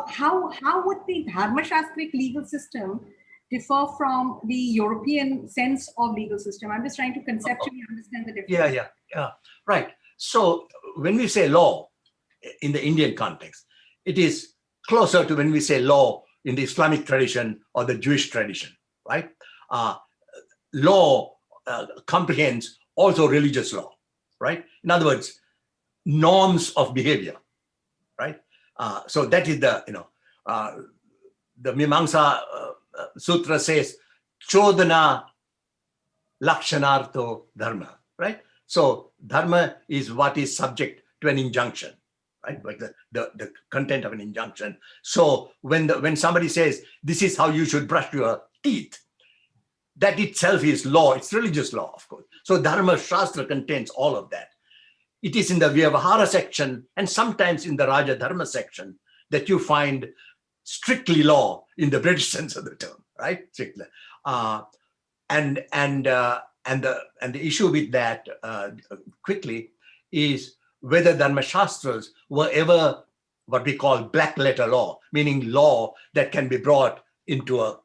how would the Dharmaśāstric legal system differ from the European sense of legal system? I'm just trying to conceptually understand the difference. Yeah, right. So when we say law in the Indian context, it is closer to when we say law in the Islamic tradition or the Jewish tradition, right? Law comprehends also religious law, right? In other words, norms of behavior, right? So that is the Mimamsa Sutra says, Chodana Lakshanartho Dharma, right? So Dharma is what is subject to an injunction, right? Like the content of an injunction. So when somebody says, this is how you should brush your teeth, that itself is law. It's religious law, of course. So Dharmaśāstra contains all of that. It is in the Vyavahara section and sometimes in the Raja Dharma section that you find strictly law in the British sense of the term, right? Strictly. And the issue with that quickly is whether Dharmaśāstras were ever what we call black letter law, meaning law that can be brought into a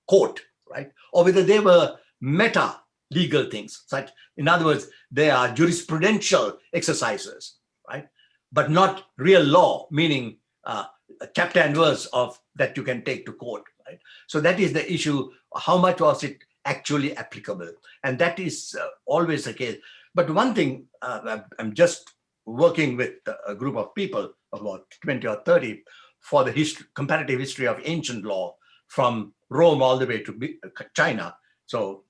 court, right? Or whether they were meta legal things, such, in other words, they are jurisprudential exercises, right? But not real law, meaning a chapter and verse of that you can take to court, right? So that is the issue. How much was it actually applicable? And that is always the case. But one thing, I'm just working with a group of people, about 20 or 30, for the comparative history of ancient law from Rome all the way to China. So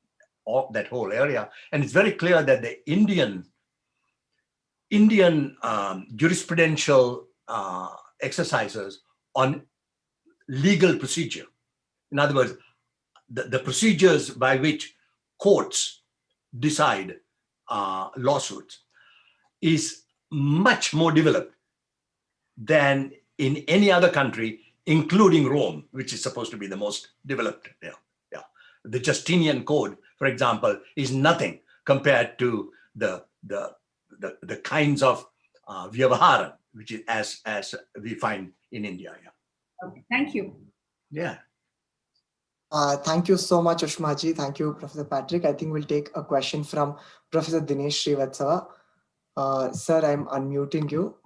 that whole area. And it's very clear that the Indian jurisprudential exercises on legal procedure. In other words, the procedures by which courts decide lawsuits is much more developed than in any other country, including Rome, which is supposed to be the most developed. The Justinian Code, for example, is nothing compared to the kinds of vyavahara, which is as we find in India. Okay, thank you. Thank you so much, Ushmaji. Thank you, Professor Patrick. I think we'll take a question from Professor Dinesh Srivatsava. Sir, I'm unmuting you.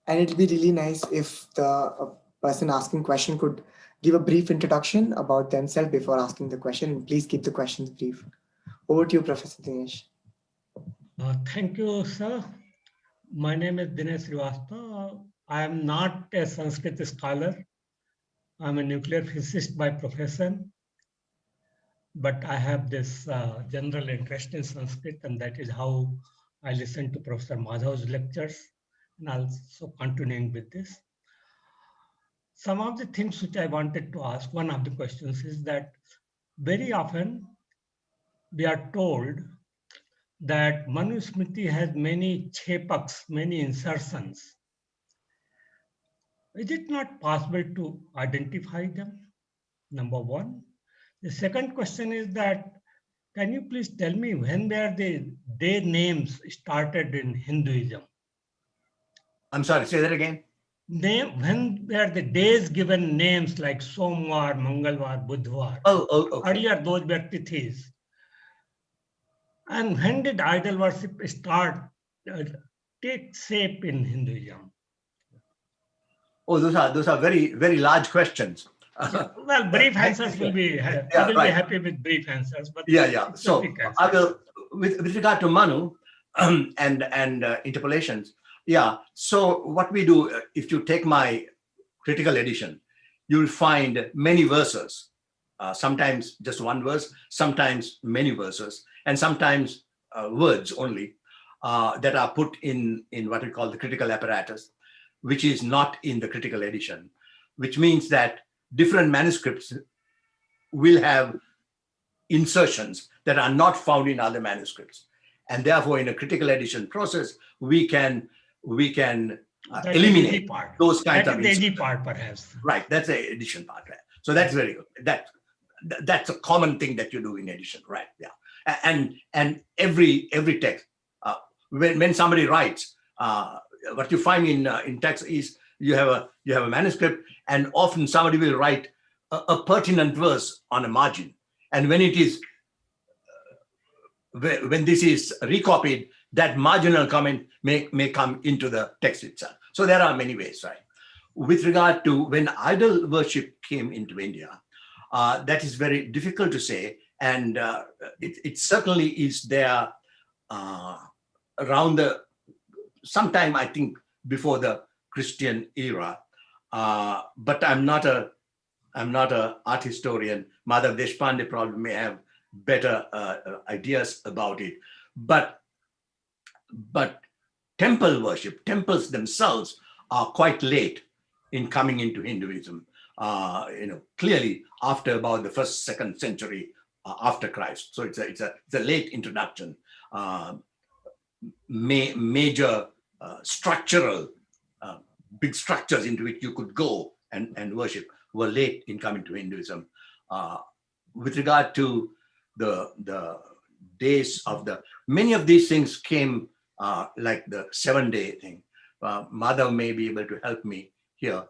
And it'll be really nice if the person asking question could give a brief introduction about themselves before asking the question. And please keep the questions brief. Over to you, Professor Dinesh. Thank you, sir. My name is Dinesh Srivastava. I am not a Sanskrit scholar. I'm a nuclear physicist by profession. But I have this general interest in Sanskrit, and that is how I listen to Professor Madhav's lectures, and also continuing with this. Some of the things which I wanted to ask, one of the questions is that very often we are told that Manusmriti has many chepaks, many insertions. Is it not possible to identify them? Number one. The second question is that, can you please tell me when were the day names started in Hinduism? I'm sorry, say that again. When were the days given names like Somwar, Mangalwar, Budhwar? Okay. Earlier those were tithis. And when did idol worship start take shape in Hinduism? Oh, those are very, very large questions. Well, brief answers will be. I will be happy with brief answers. But yeah. So I will, with regard to Manu and interpolations. Yeah. So what we do, if you take my critical edition, you'll find many verses. Sometimes just one verse, sometimes many verses, and sometimes words only that are put in what we call the critical apparatus, which is not in the critical edition, which means that different manuscripts will have insertions that are not found in other manuscripts. And therefore, in a critical edition process, we can eliminate those kinds of insertions. The easy part, perhaps. Right, that's the edition part. Right? So that's very good. That's a common thing that you do in edition, right? Yeah, and every text, when somebody writes, what you find in text is you have a manuscript, and often somebody will write a pertinent verse on a margin, and when this is recopied, that marginal comment may come into the text itself. So there are many ways, right? With regard to when idol worship came into India, that is very difficult to say, and it certainly is there around sometime, I think, before the Christian era. But I'm not a art historian. Madhav Deshpande probably may have better ideas about it. But temple worship, temples themselves are quite late in coming into Hinduism. Clearly after about the 1st, 2nd century after Christ. So it's a late introduction. Major structural big structures into which you could go and worship were late in coming to Hinduism. With regard to the days of many of these things came like the 7-day thing. Madhav may be able to help me here.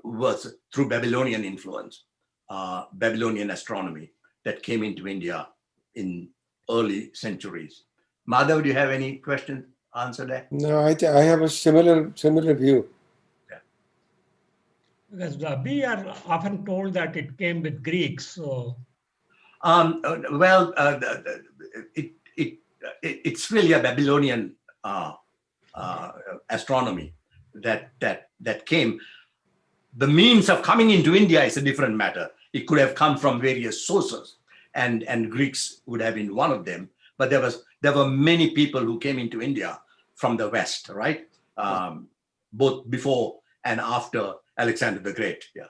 Was through Babylonian influence, Babylonian astronomy that came into India in early centuries. Madhav, do you have any questions? Answer that? No, I have a similar view. Yeah. Because we are often told that it came with Greeks. So, it's really a Babylonian astronomy that came. The means of coming into India is a different matter. It could have come from various sources, and Greeks would have been one of them. But there were many people who came into India from the West, right? Both before and after Alexander the Great. Yeah.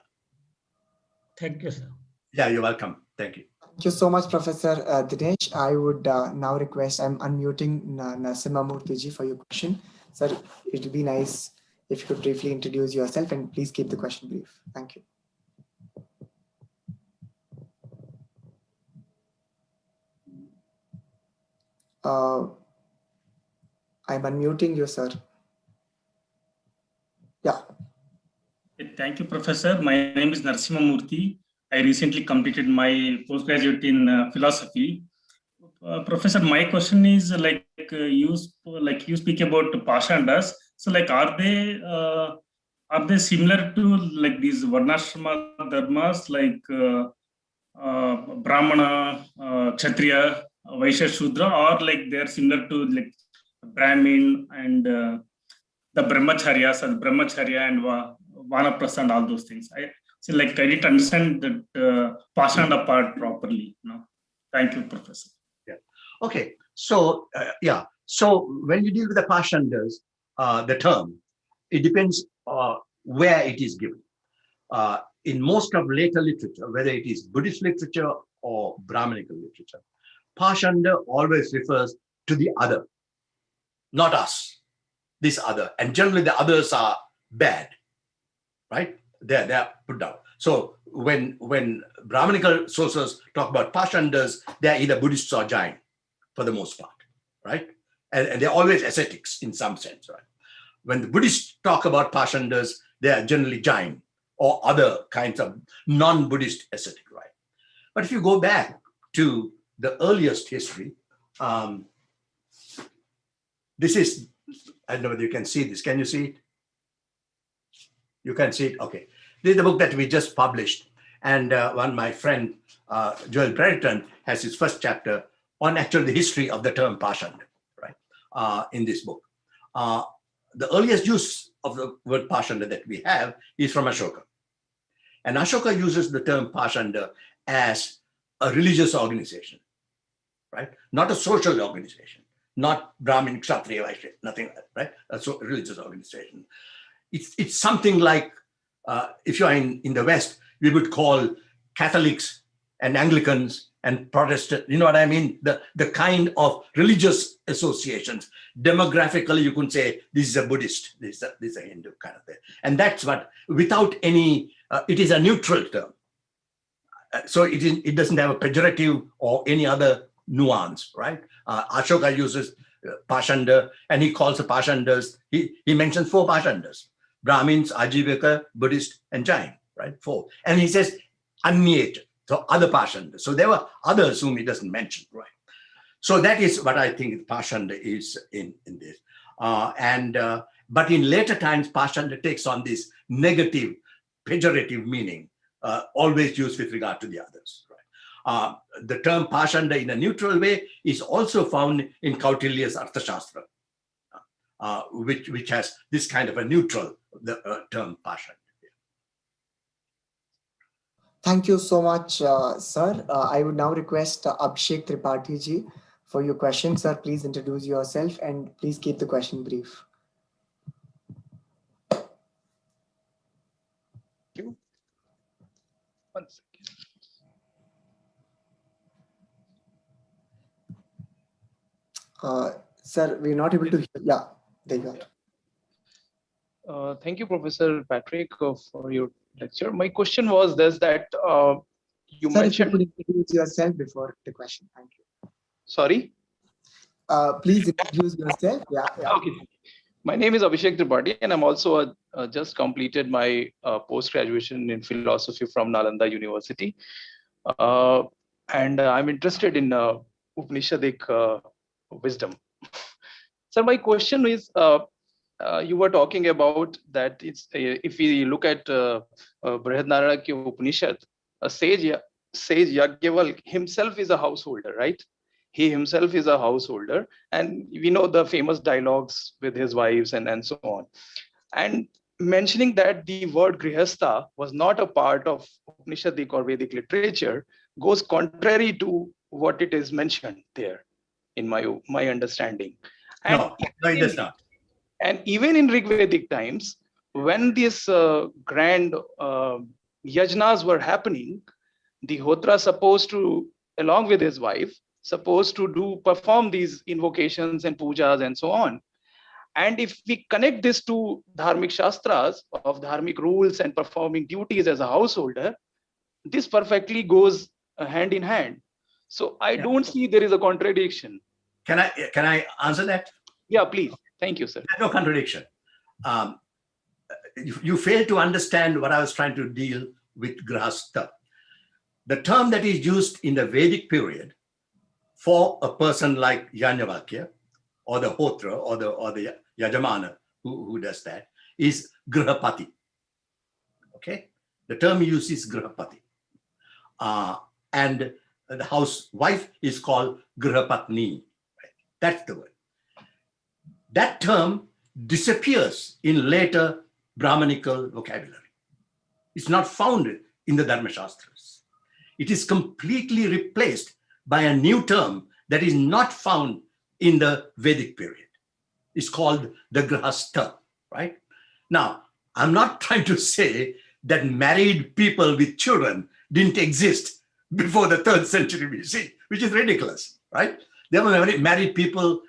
Thank you, sir. Yeah, you're welcome. Thank you. Thank you so much, Professor Dinesh. I would now request, I'm unmuting Narasimhamurthy ji for your question. Sir, it would be nice if you could briefly introduce yourself, and please keep the question brief. Thank you. I'm unmuting you, sir. Yeah. Thank you, Professor. My name is Narasimhamurthy. I recently completed my postgraduate in philosophy. Professor, my question is you speak about Pashandas. So are they similar to like these Varnashrama dharmas like Brahmana, Kshatriya, Vaishya, Shudra, or like they're similar to like Brahmin and the Brahmacharyas, and Brahmacharya and Vanaprastha and all those things. I didn't understand that Pashanda part properly. No? Thank you, Professor. Yeah. Okay. So So when you deal with the Pashandas, the term, it depends where it is given. In most of later literature, whether it is Buddhist literature or Brahminical literature, Pashanda always refers to the other, not us, this other. And generally the others are bad, right? They're put down. So when Brahminical sources talk about Pashandas, they're either Buddhists or Jain for the most part, right? And they're always ascetics in some sense, right? When the Buddhists talk about Pashandas, they are generally Jain or other kinds of non-Buddhist ascetic, right? But if you go back to the earliest history, this is I don't know whether you can see this. Can you see it? You can see it. Okay. This is the book that we just published. And my friend, Joel Brereton, has his first chapter on actually the history of the term Pashand, right, in this book. The earliest use of the word Pashanda that we have is from Ashoka. And Ashoka uses the term Pashanda as a religious organization, right? Not a social organization, not Brahmin, Kshatriya, Vaishya, nothing like that, right? A religious organization. It's something like, if you're in the West, we would call Catholics and Anglicans and Protestant, you know what I mean? The kind of religious associations. Demographically, you could say this is a Buddhist, this is a Hindu kind of thing. And that's what, without any, it is a neutral term. So it doesn't have a pejorative or any other nuance, right? Ashoka uses Pashanda, and he calls the Pashandas, he mentions 4 Pashandas: Brahmins, Ajivika, Buddhist, and Jain, right? 4. And he says Anyet, so other Pashandas. So there were others whom he doesn't mention, right? So that is what I think Pashanda is in this. But in later times, Pashanda takes on this negative, pejorative meaning, always used with regard to the others. Right? The term Pashanda in a neutral way is also found in Kautilya's Arthashastra, which has this kind of a neutral term Pashanda. Thank you so much, sir. I would now request Abhishek Tripathi ji for your question. Sir, please introduce yourself and please keep the question brief. Thank you. One second. Sir, we're not able to hear. Yeah, there you are. Thank you, Professor Patrick, for your lecture. My question was this, that you sir, mentioned... If you could introduce yourself before the question. Thank you. Sorry? Please introduce yourself. Yeah. Okay. My name is Abhishek Tripathi, and I'm also just completed my post-graduation in philosophy from Nalanda University. And I'm interested in Upanishadic wisdom. So my question is, you were talking about that it's if we look at Brihadaranyaka Upanishad, a sage Yajnavalkya himself is a householder, right? He himself is a householder, and we know the famous dialogues with his wives and so on. And mentioning that the word grihastha was not a part of Upanishadic or Vedic literature goes contrary to what it is mentioned there, in my understanding. And no, it does not. And even in Rigvedic times, when these grand yajnas were happening, the Hotra supposed to, along with his wife, supposed to perform these invocations and pujas and so on. And if we connect this to dharmic shastras of dharmic rules and performing duties as a householder, this perfectly goes hand in hand. So I don't see there is a contradiction. Can I answer that? Yeah, please. Thank you, sir. There's no contradiction. You fail to understand what I was trying to deal with grihastha. The term that is used in the Vedic period for a person like Yajnavalkya or the Hotra or the Yajamana who does that is grihapati. Okay? The term used is grihapati. And the housewife is called grihapatni. Right? That's the word. That term disappears in later Brahmanical vocabulary. It's not found in the Dharmaśāstras. It is completely replaced by a new term that is not found in the Vedic period. It's called the grihastha, right? Now, I'm not trying to say that married people with children didn't exist before the 3rd century BC, which is ridiculous, right? There were married people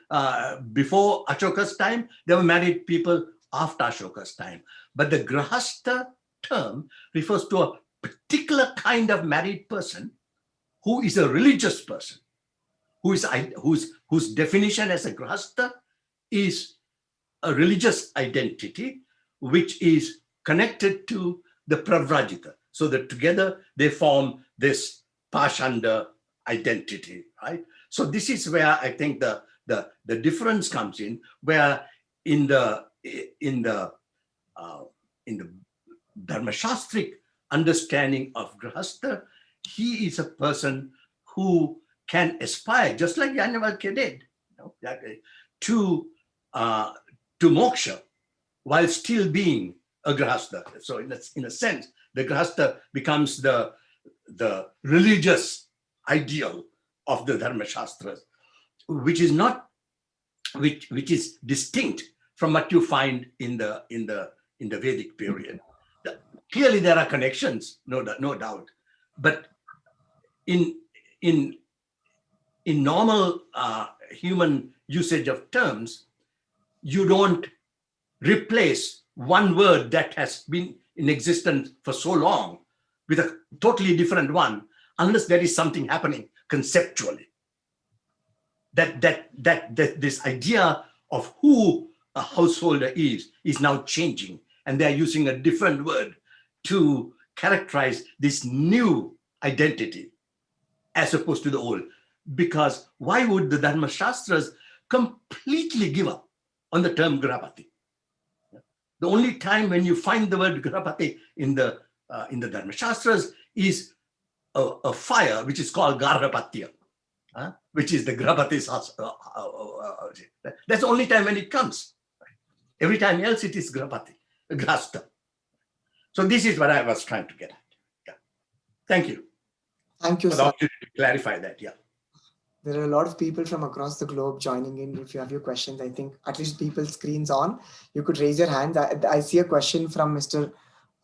before Ashoka's time. There were married people after Ashoka's time. But the grihastha term refers to a particular kind of married person who is a religious person, whose definition as a grihastha is a religious identity, which is connected to the pravrajita. So that together they form this Pashanda identity, right? So this is where I think the difference comes in, where in the Dharmaśāstric understanding of Grihastha, he is a person who can aspire, just like Yajnavalkya did, to moksha while still being a Grihastha. So in a sense, the Grihastha becomes the religious ideal of the Dharmaśāstras, which is distinct from what you find in the Vedic period. Clearly, there are connections, no doubt, but in normal human usage of terms, you don't replace one word that has been in existence for so long with a totally different one, unless there is something happening conceptually. That this idea of who a householder is now changing, and they're using a different word to characterize this new identity as opposed to the old. Because why would the Dharmaśāstras completely give up on the term Grihapati? The only time when you find the word Grihapati in the Dharmaśāstras is a fire which is called Garhapatya, which is the Grihapati's house. That's the only time when it comes. Every time else it is Grihapati, Grihastha. So this is what I was trying to get at. Yeah. Thank you. Thank you, for sir. the opportunity to clarify that. Yeah. There are a lot of people from across the globe joining in. If you have your questions, I think at least people's screens on. You could raise your hand. I see a question from Mr.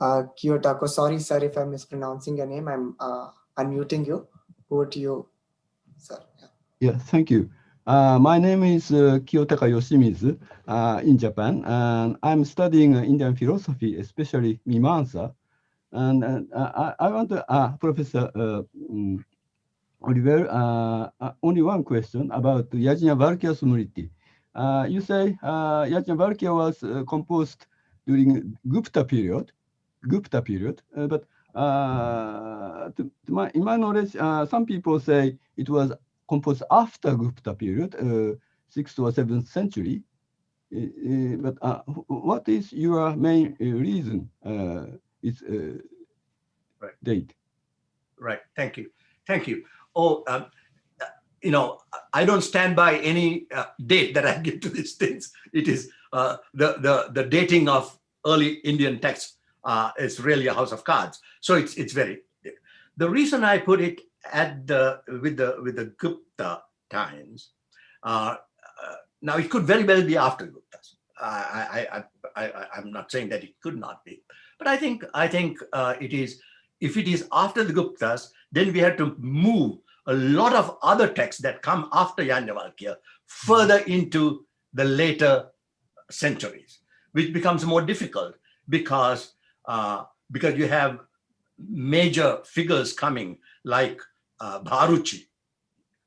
Kiyotako. Sorry, sir, if I'm mispronouncing your name. I'm unmuting you. Over to you, sir. Yeah, thank you. My name is Kiyotaka Yoshimizu in Japan, and I'm studying Indian philosophy, especially Mimamsa. And I want to, Professor Olivelle, only one question about Yajnavalkya Smriti. You say Yajnavalkya was composed during Gupta period, but in my knowledge, some people say it was composed after Gupta period, 6th or 7th century. But what is your main reason? Its right. Date. Right. Thank you. Thank you. Oh, I don't stand by any date that I give to these things. It is the dating of early Indian texts is really a house of cards. So it's very. The reason I put it at with the Gupta times. Now it could very well be after Guptas. I'm not saying that it could not be, but I think it is. If it is after the Guptas, then we have to move a lot of other texts that come after Yajnavalkya further into the later centuries, which becomes more difficult because you have major figures coming like Bharuchi,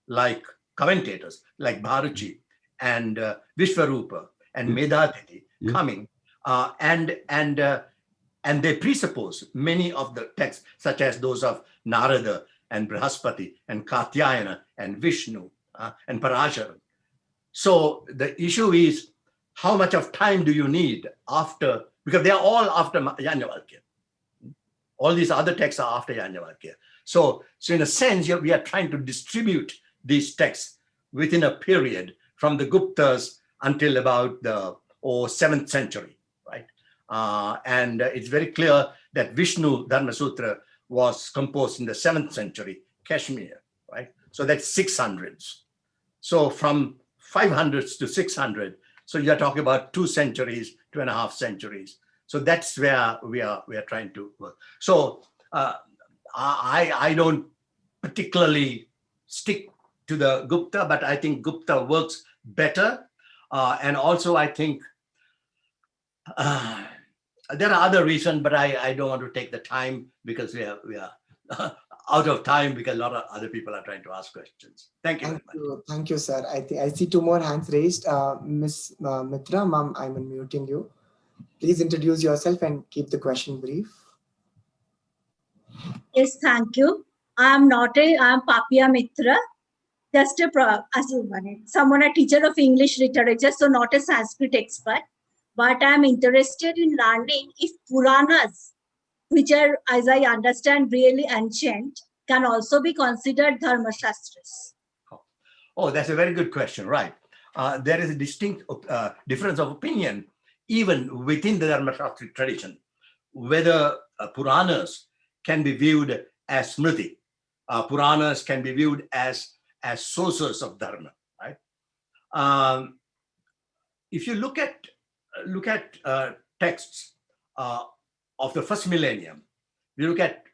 like commentators like Bharuchi and Vishvarupa and Medhatiti coming, and they presuppose many of the texts, such as those of Narada and Brihaspati and Katyayana and Vishnu and Parashara. So the issue is, how much of time do you need after, because they are all after Yajnavalkya. All these other texts are after Yajnavalkya. So in a sense, we are trying to distribute these texts within a period from the Guptas until about the 7th century, right? And it's very clear that Vishnu Dharma Sutra was composed in the 7th century, Kashmir, right? So that's 600s. So from 500s to 600, so you're talking about 2 centuries, 2.5 centuries. So that's where we are trying to work. So I don't particularly stick to the Gupta, but I think Gupta works better. And also I think there are other reasons, but I don't want to take the time because we are out of time because a lot of other people are trying to ask questions. Thank you very much. Thank you, sir. I see 2 more hands raised. Ms. Mitra, ma'am, I'm unmuting you. Please introduce yourself and keep the question brief. Yes, thank you. I'm Papia Mitra. just someone a teacher of English literature, so not a Sanskrit expert, but I'm interested in learning if Puranas, which are, as I understand, really ancient, can also be considered Dharmaśāstras. Oh, that's a very good question, right? There is a distinct difference of opinion even within the Dharmaśāstra tradition, whether Puranas can be viewed as Smriti. Puranas can be viewed as sources of Dharma, right? If you look at texts of the first millennium, you look at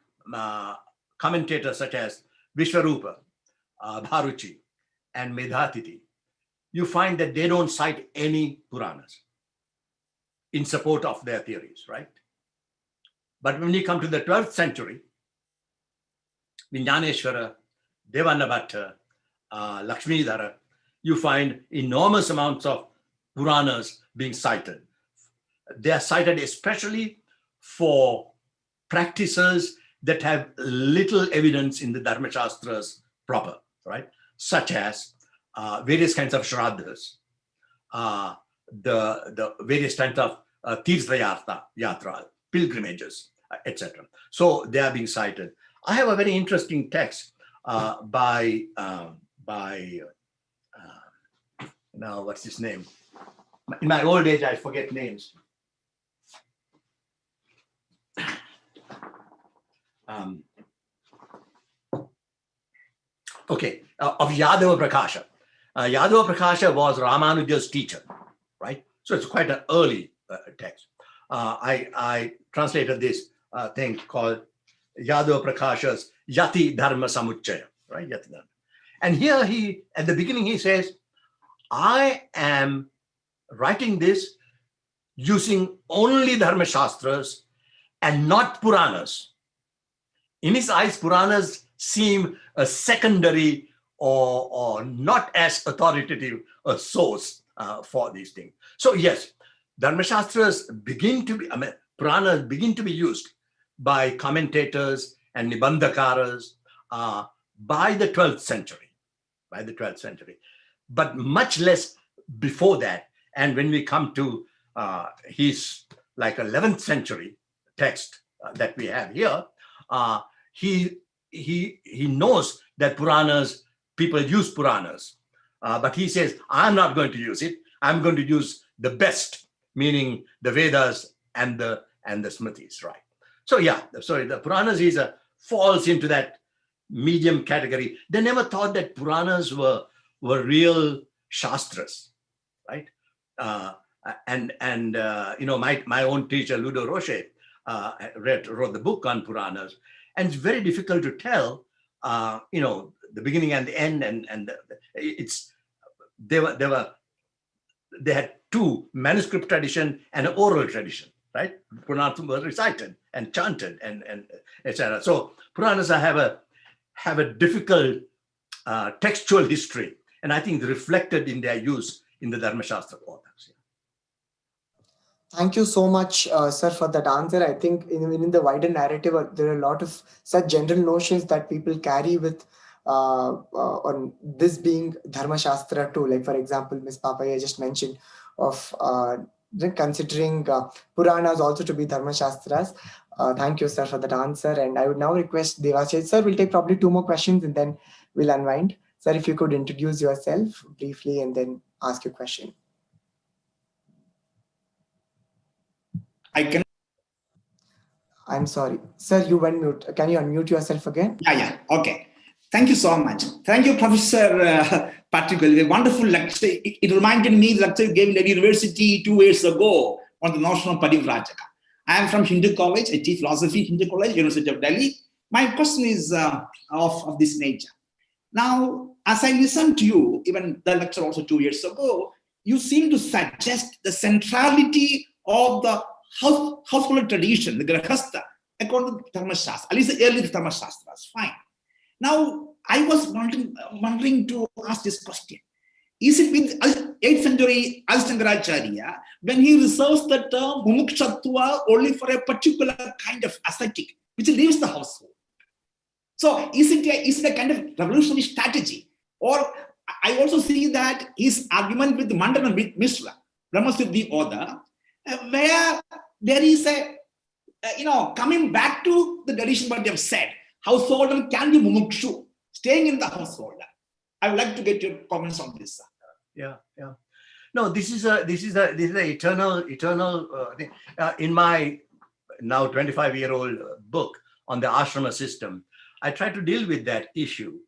commentators such as Vishwarupa, Bharuchi, and Medhatiti, you find that they don't cite any Puranas in support of their theories, right? But when you come to the 12th century, Vijñāneshvara, Devanabhatta, Lakshmidara, you find enormous amounts of Puranas being cited. They are cited especially for practices that have little evidence in the Dharmaśāstras proper, right? Such as various kinds of shraddhas, the various kinds of tirtha yatra, pilgrimages, etc. So they are being cited. I have a very interesting text by now what's his name? In my old age, I forget names. Of Yadava Prakasha. Yadava Prakasha was Ramanuja's teacher, right? So it's quite an early text. I translated this thing called Yadava Prakasha's Yati Dharma Samuchaya, right? Yati Dharma. And here at the beginning, he says, I am writing this using only Dharmaśāstras and not Puranas. In his eyes, Puranas seem a secondary or not as authoritative a source for these things. So yes, Dharmaśāstras begin to be, Puranas begin to be used by commentators and Nibandhakaras by the 12th century, but much less before that. And when we come to his like 11th century text that we have here, he knows that Puranas, people use Puranas, but he says, I'm not going to use it. I'm going to use the best, meaning the Vedas and the Smritis, right? So yeah, so the Puranas falls into that medium category. They never thought that Puranas were real Shastras, right? My own teacher, Ludo Roche, wrote the book on Puranas, and it's very difficult to tell, the beginning and the end, and they had two manuscript tradition and an oral tradition, right? Puranas were recited and chanted and etc. So Puranas have a difficult textual history, and I think reflected in their use in the Dharmaśāstra authors. Thank you so much, sir, for that answer. I think in the wider narrative, there are a lot of such general notions that people carry with on this being Dharmaśāstra too. Like, for example, Ms. Papaya just mentioned of considering Puranas also to be Dharmaśāstras. Thank you, sir, for that answer. And I would now request Devachay. Sir, we'll take probably 2 more questions and then we'll unwind. Sir, if you could introduce yourself briefly and then ask your question. I'm sorry. Sir, you went mute. Can you unmute yourself again? Yeah. Okay. Thank you so much. Thank you, Professor Patrick. A wonderful lecture. It reminded me the lecture you gave in the university 2 years ago on the notion of Parivrajaka. I am from Hindu College. I teach philosophy, Hindu College, University of Delhi. My question is of this nature. Now, as I listened to you, even the lecture also 2 years ago, you seem to suggest the centrality of the household tradition, the Grahastha, according to Dharmaśāstra, at least the early Dharmaśāstras. Fine. Now, I was wondering to ask this question. Is it with 8th century Adi-Shankaracharya, when he reserves the term mumukshatva only for a particular kind of ascetic, which leaves the household? So is it a kind of revolutionary strategy Or I also see that his argument with Mandana Mishra, Brahmasiddhi author, where there is a, coming back to the tradition what they have said, householder can be mumukshu, staying in the household. I would like to get your comments on this, sir. Yeah. No, this is a eternal thing. In my now 25-year-old book on the ashrama system, I try to deal with that issue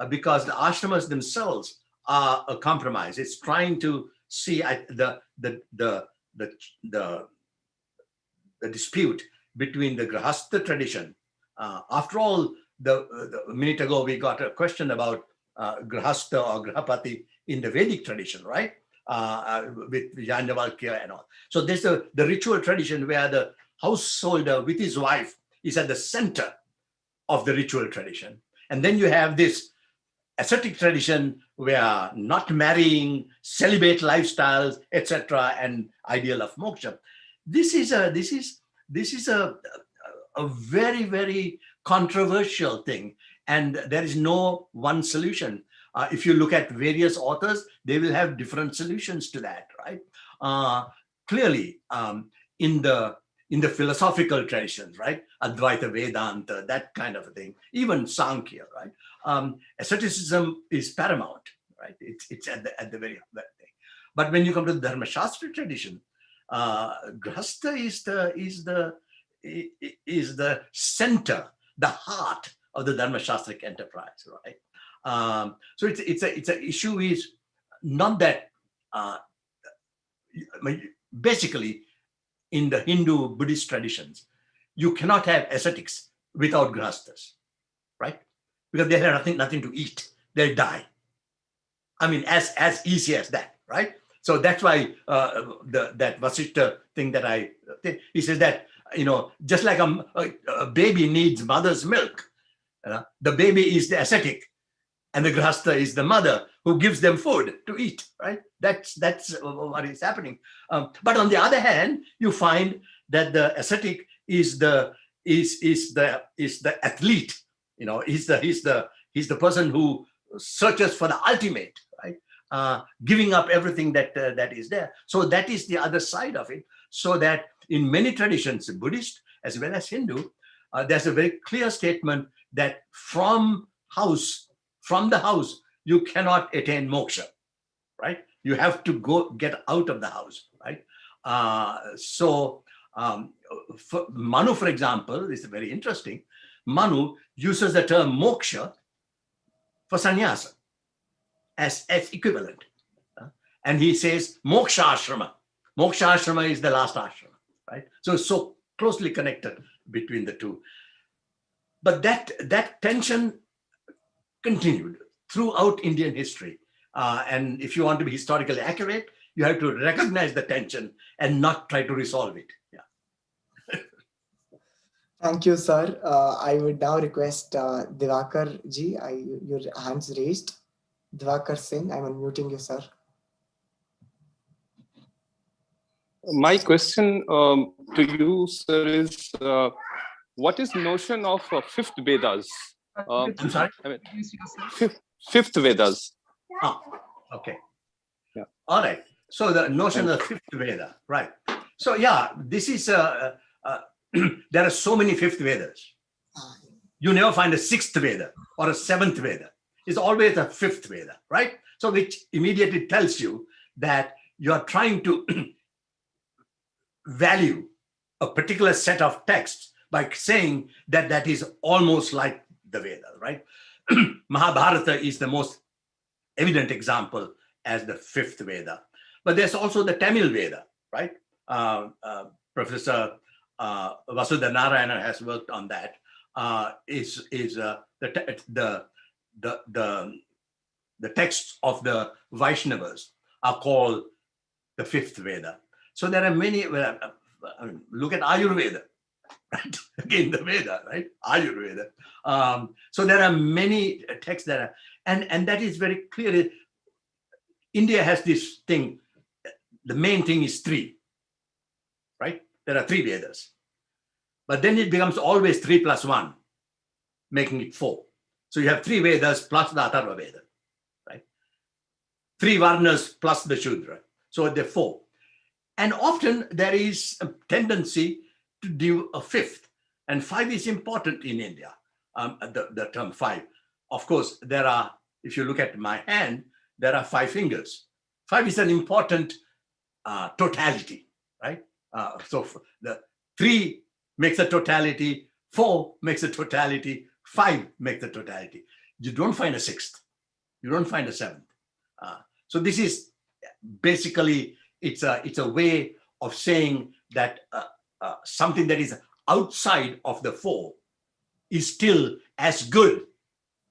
because the ashramas themselves are a compromise. It's trying to see the dispute between the grahastha tradition. After all, a minute ago we got a question about grahastha or grahapati in the Vedic tradition, right? With Yajnavalkya and all. So there's the ritual tradition where the householder with his wife is at the center of the ritual tradition. And then you have this ascetic tradition where not marrying, celibate lifestyles, etc., and ideal of moksha. This is a very, very controversial thing, and there is no one solution. If you look at various authors, they will have different solutions to that, right? Clearly, in the philosophical traditions, right? Advaita Vedanta, that kind of a thing, even Sankhya, right? Asceticism is paramount, right? It's at the very thing. But when you come to the Dharmaśāstra tradition, grahastha is the center, the heart of the Dharmaśāstric enterprise, right? So it's a issue is not that basically in the Hindu Buddhist traditions, you cannot have ascetics without grahasthas, right? Because they have nothing to eat, they'll die. I mean, as easy as that, right? So that's why that Vasishta thing that he says that, just like a baby needs mother's milk, the baby is the ascetic, and the grahastha is the mother who gives them food to eat, right? That's what is happening. But on the other hand, you find that the ascetic is the athlete. He's the person who searches for the ultimate, right? Giving up everything that is there. So that is the other side of it. So that in many traditions, Buddhist as well as Hindu, there's a very clear statement that from the house, you cannot attain moksha, right? You have to get out of the house, right? Manu, for example, is very interesting. Manu uses the term moksha for sannyasa as equivalent. And he says moksha ashrama. Moksha ashrama is the last ashrama, right? So closely connected between the two. But that tension continued throughout Indian history. And if you want to be historically accurate, you have to recognize the tension and not try to resolve it. Yeah. Thank you, sir. I would now request Divakar ji, your hands raised. Divakar Singh, I'm unmuting you, sir. My question to you, sir, is what is the notion of Fifth Vedas? I'm sorry? Fifth Vedas. Oh, okay. Yeah. All right. So the notion of Fifth Veda, right? So yeah, this is there are so many Fifth Vedas. You never find a Sixth Veda or a Seventh Veda. It's always a Fifth Veda, right? So which immediately tells you that you are trying to value a particular set of texts by saying that is almost like the Veda, right? Mahabharata is the most evident example as the Fifth Veda. But there's also the Tamil Veda, right? Professor Vasudha Narayana has worked on that. The texts of the Vaishnavas are called the Fifth Veda. So there are many. Look at Ayurveda, right? Again, the Veda, right? Ayurveda. So there are many texts that are, and that is very clear. India has this thing. The main thing is three, right? There are three Vedas, but then it becomes always 3 + 1, making it 4. So you have 3 Vedas plus the Atharva Veda, 3 varnas plus the Shudra. So there are 4. And often there is a tendency to do a 5th. And 5 is important in India, the term 5. Of course, there are, if you look at my hand, there are 5 fingers. 5 is an important totality, right? So the 3 makes a totality, 4 makes a totality, 5 makes a totality. You don't find a 6th. You don't find a 7th. So this is basically, it's a way of saying that something that is outside of the 4 is still as good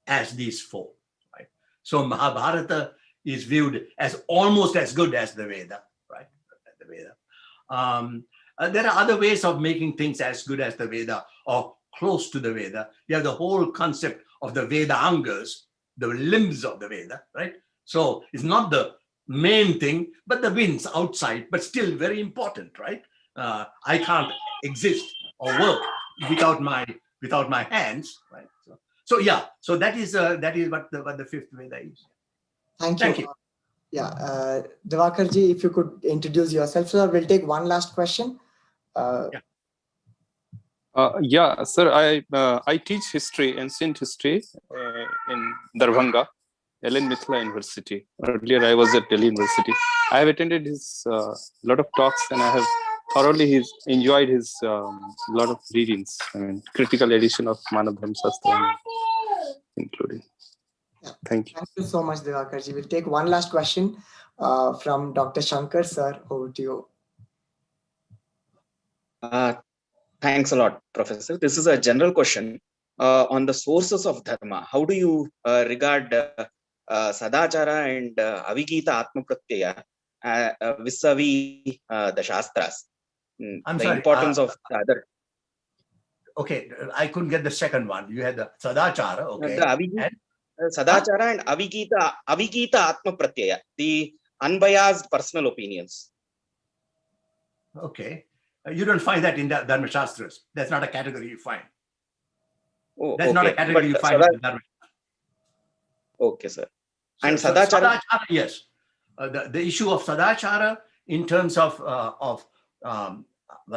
as these 4. Right? So Mahabharata is viewed as almost as good as the Veda, right? The Veda. There are other ways of making things as good as the Veda or close to the Veda. You have the whole concept of the Veda Angas, the limbs of the Veda, right? So it's not the main thing, but the winds outside, but still very important, right? I can't exist or work without my hands, right? So yeah, so that is what the 5th Veda is. Thank you. Yeah, Divakarji, if you could introduce yourself, sir. We'll take one last question. Yeah, sir, I teach history, ancient history in Darbhanga, Ellen Mithila University. Earlier, I was at Delhi University. I have attended his lot of talks, and I have thoroughly enjoyed his lot of readings. I mean, critical edition of Dharmaśāstra including. Yeah. Thank you. Thank you so much, Divakarji. We'll take one last question from Dr. Shankar, sir. Over to you. Thanks a lot, Professor. This is a general question on the sources of Dharma. How do you regard Sadachara and Avigita Atma Pratyaya vis-a-vis the Shastras? The importance of the other. Okay, I couldn't get the second one. You had the Sadachara, okay. The Sadachara and Avigita Atma Pratyaya, the unbiased personal opinions. Okay. You don't find that in the Dharmaśāstras. That's not a category you find. Oh, that's not a category you find in the Dharma. Okay, sir. And so Sadachara? Sadachara, yes. The issue of Sadachara in terms of what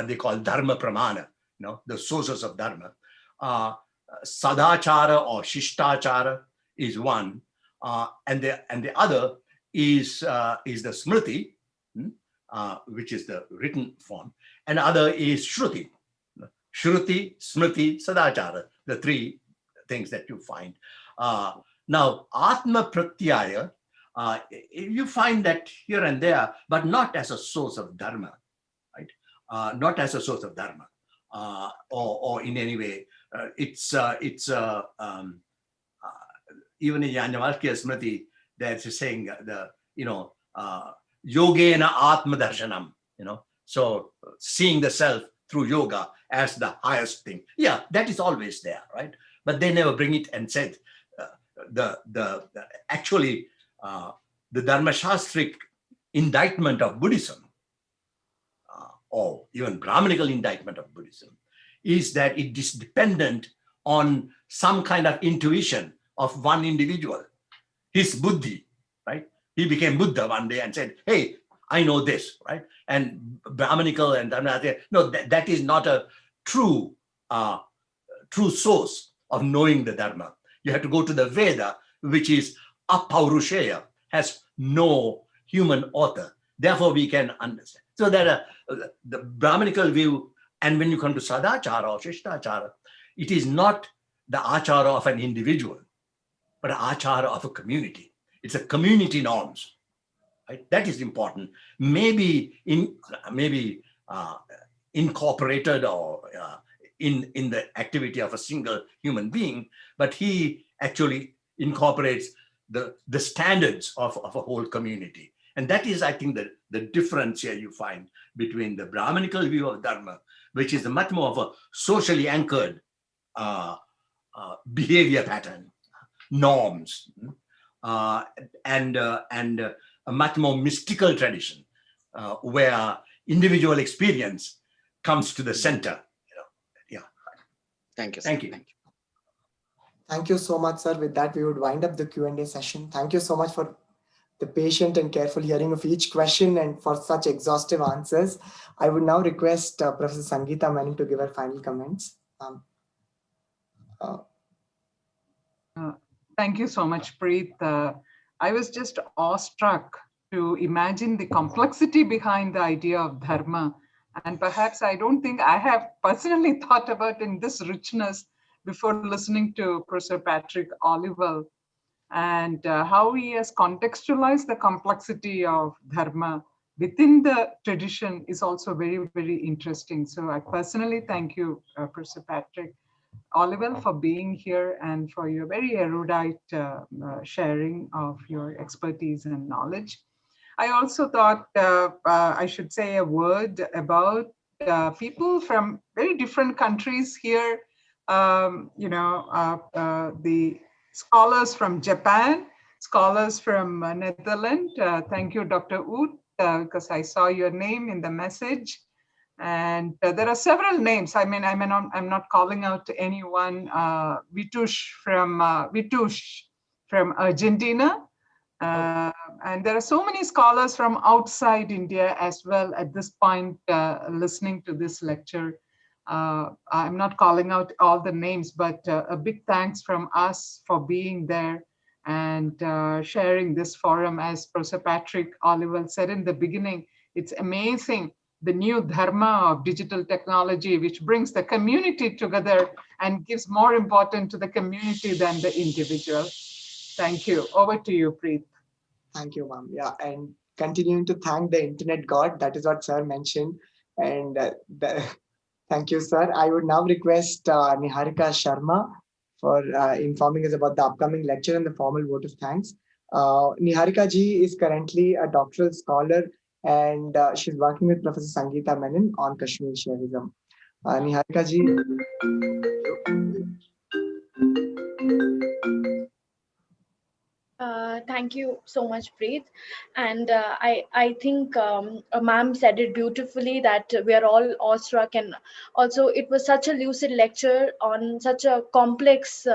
they call Dharma Pramana, the sources of Dharma. Sadachara or Shishtachara is one, and the other is the Smriti, which is the written form, and other is Shruti. Shruti, Smriti, Sadachara, the 3 things that you find. Now, Atma Pratyaya, you find that here and there, but not as a source of Dharma, right? Not as a source of Dharma, or in any way. It's even in Yajnavalkya Smriti, they're saying Yogena Atma Darshanam, so seeing the self through yoga as the highest thing. Yeah, that is always there, right? But they never bring it and said actually the Dharmaśāstric indictment of Buddhism, or even Brahmanical indictment of Buddhism, is that it is dependent on some kind of intuition of one individual, his buddhi, right? He became Buddha one day and said, hey, I know this, right? And Brahmanical and Dharma, no, that is not a true source of knowing the Dharma. You have to go to the Veda, which is apaurushaya, has no human author. Therefore, we can understand. So that the Brahmanical view, and when you come to Sadachara or Shishtachara, it is not the achara of an individual, but an achara of a community. It's a community norms. Right? That is important. Maybe incorporated or in the activity of a single human being, but he actually incorporates the standards of a whole community. And that is, I think, the difference here you find between the Brahmanical view of Dharma, which is much more of a socially anchored behavior pattern, norms, and a much more mystical tradition, where individual experience comes to the center. Yeah. Thank you. Thank you. Thank you so much, sir. With that, we would wind up the Q&A session. Thank you so much for the patient and careful hearing of each question and for such exhaustive answers. I would now request Professor Sangeeta Menon to give her final comments. Thank you so much, Preet. I was just awestruck to imagine the complexity behind the idea of dharma. And perhaps I don't think I have personally thought about in this richness before listening to Professor Patrick Olivelle, and how he has contextualized the complexity of dharma within the tradition is also very, very interesting. So I personally thank you, Professor Patrick Olivelle, for being here and for your very erudite sharing of your expertise and knowledge. I also thought I should say a word about people from very different countries here. The scholars from Japan, scholars from Netherlands. Thank you, Dr. Oud, because I saw your name in the message. And there are several names. I'm not calling out to anyone. Vitush from Argentina. And there are so many scholars from outside India as well at this point listening to this lecture. I'm not calling out all the names, but a big thanks from us for being there and sharing this forum. As Professor Patrick Olivelle said in the beginning, it's amazing, the new dharma of digital technology, which brings the community together and gives more importance to the community than the individual. Thank you. Over to you, Preet. Thank you, ma'am. Yeah, and continuing to thank the internet god, that is what sir mentioned. And thank you, sir. I would now request Niharika Sharma for informing us about the upcoming lecture and the formal vote of thanks. Niharika ji is currently a doctoral scholar, and she's working with Professor Sangeeta Menon on Kashmir Shaivism. Niharika ji. Thank you so much, Preet. And I think ma'am said it beautifully that we are all awestruck, and also it was such a lucid lecture on such a complex,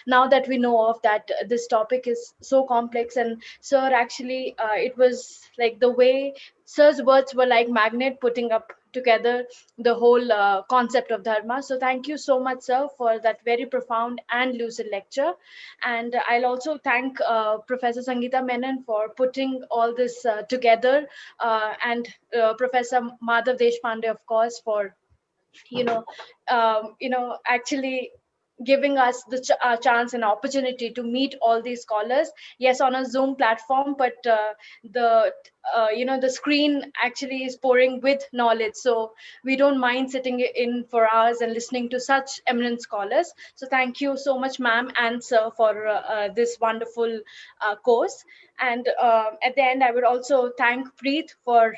now that we know of that this topic is so complex. And sir, actually it was like the way sir's words were like magnet putting up together the whole concept of dharma. So thank you so much, sir, for that very profound and lucid lecture. And I'll also thank Professor Sangeeta Menon for putting all this together, and Professor Madhav Deshpande, of course, for actually giving us the chance and opportunity to meet all these scholars. Yes, on a Zoom platform, but the screen actually is pouring with knowledge, so we don't mind sitting in for hours and listening to such eminent scholars. So thank you so much, ma'am and sir, for this wonderful course. And at the end, I would also thank Preet for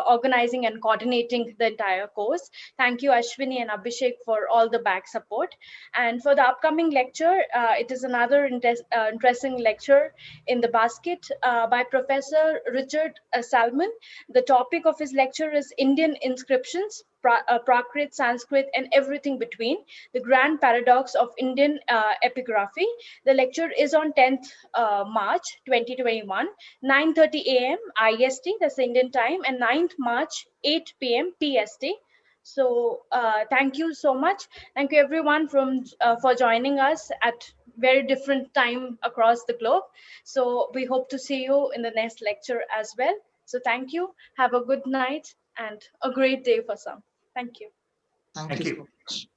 organizing and coordinating the entire course. Thank you, Ashwini and Abhishek, for all the back support. And for the upcoming lecture, it is another interesting lecture in the basket by Professor Richard Salmon. The topic of his lecture is Indian inscriptions, Prakrit, Sanskrit, and everything between, the grand paradox of Indian epigraphy. The lecture is on 10th March 2021, 9:30 a.m. IST, that's the Indian time, and 9th March, 8 p.m. PST. So thank you so much. Thank you everyone for joining us at very different time across the globe. So we hope to see you in the next lecture as well. So thank you. Have a good night and a great day for some. Thank you. Thank you so much.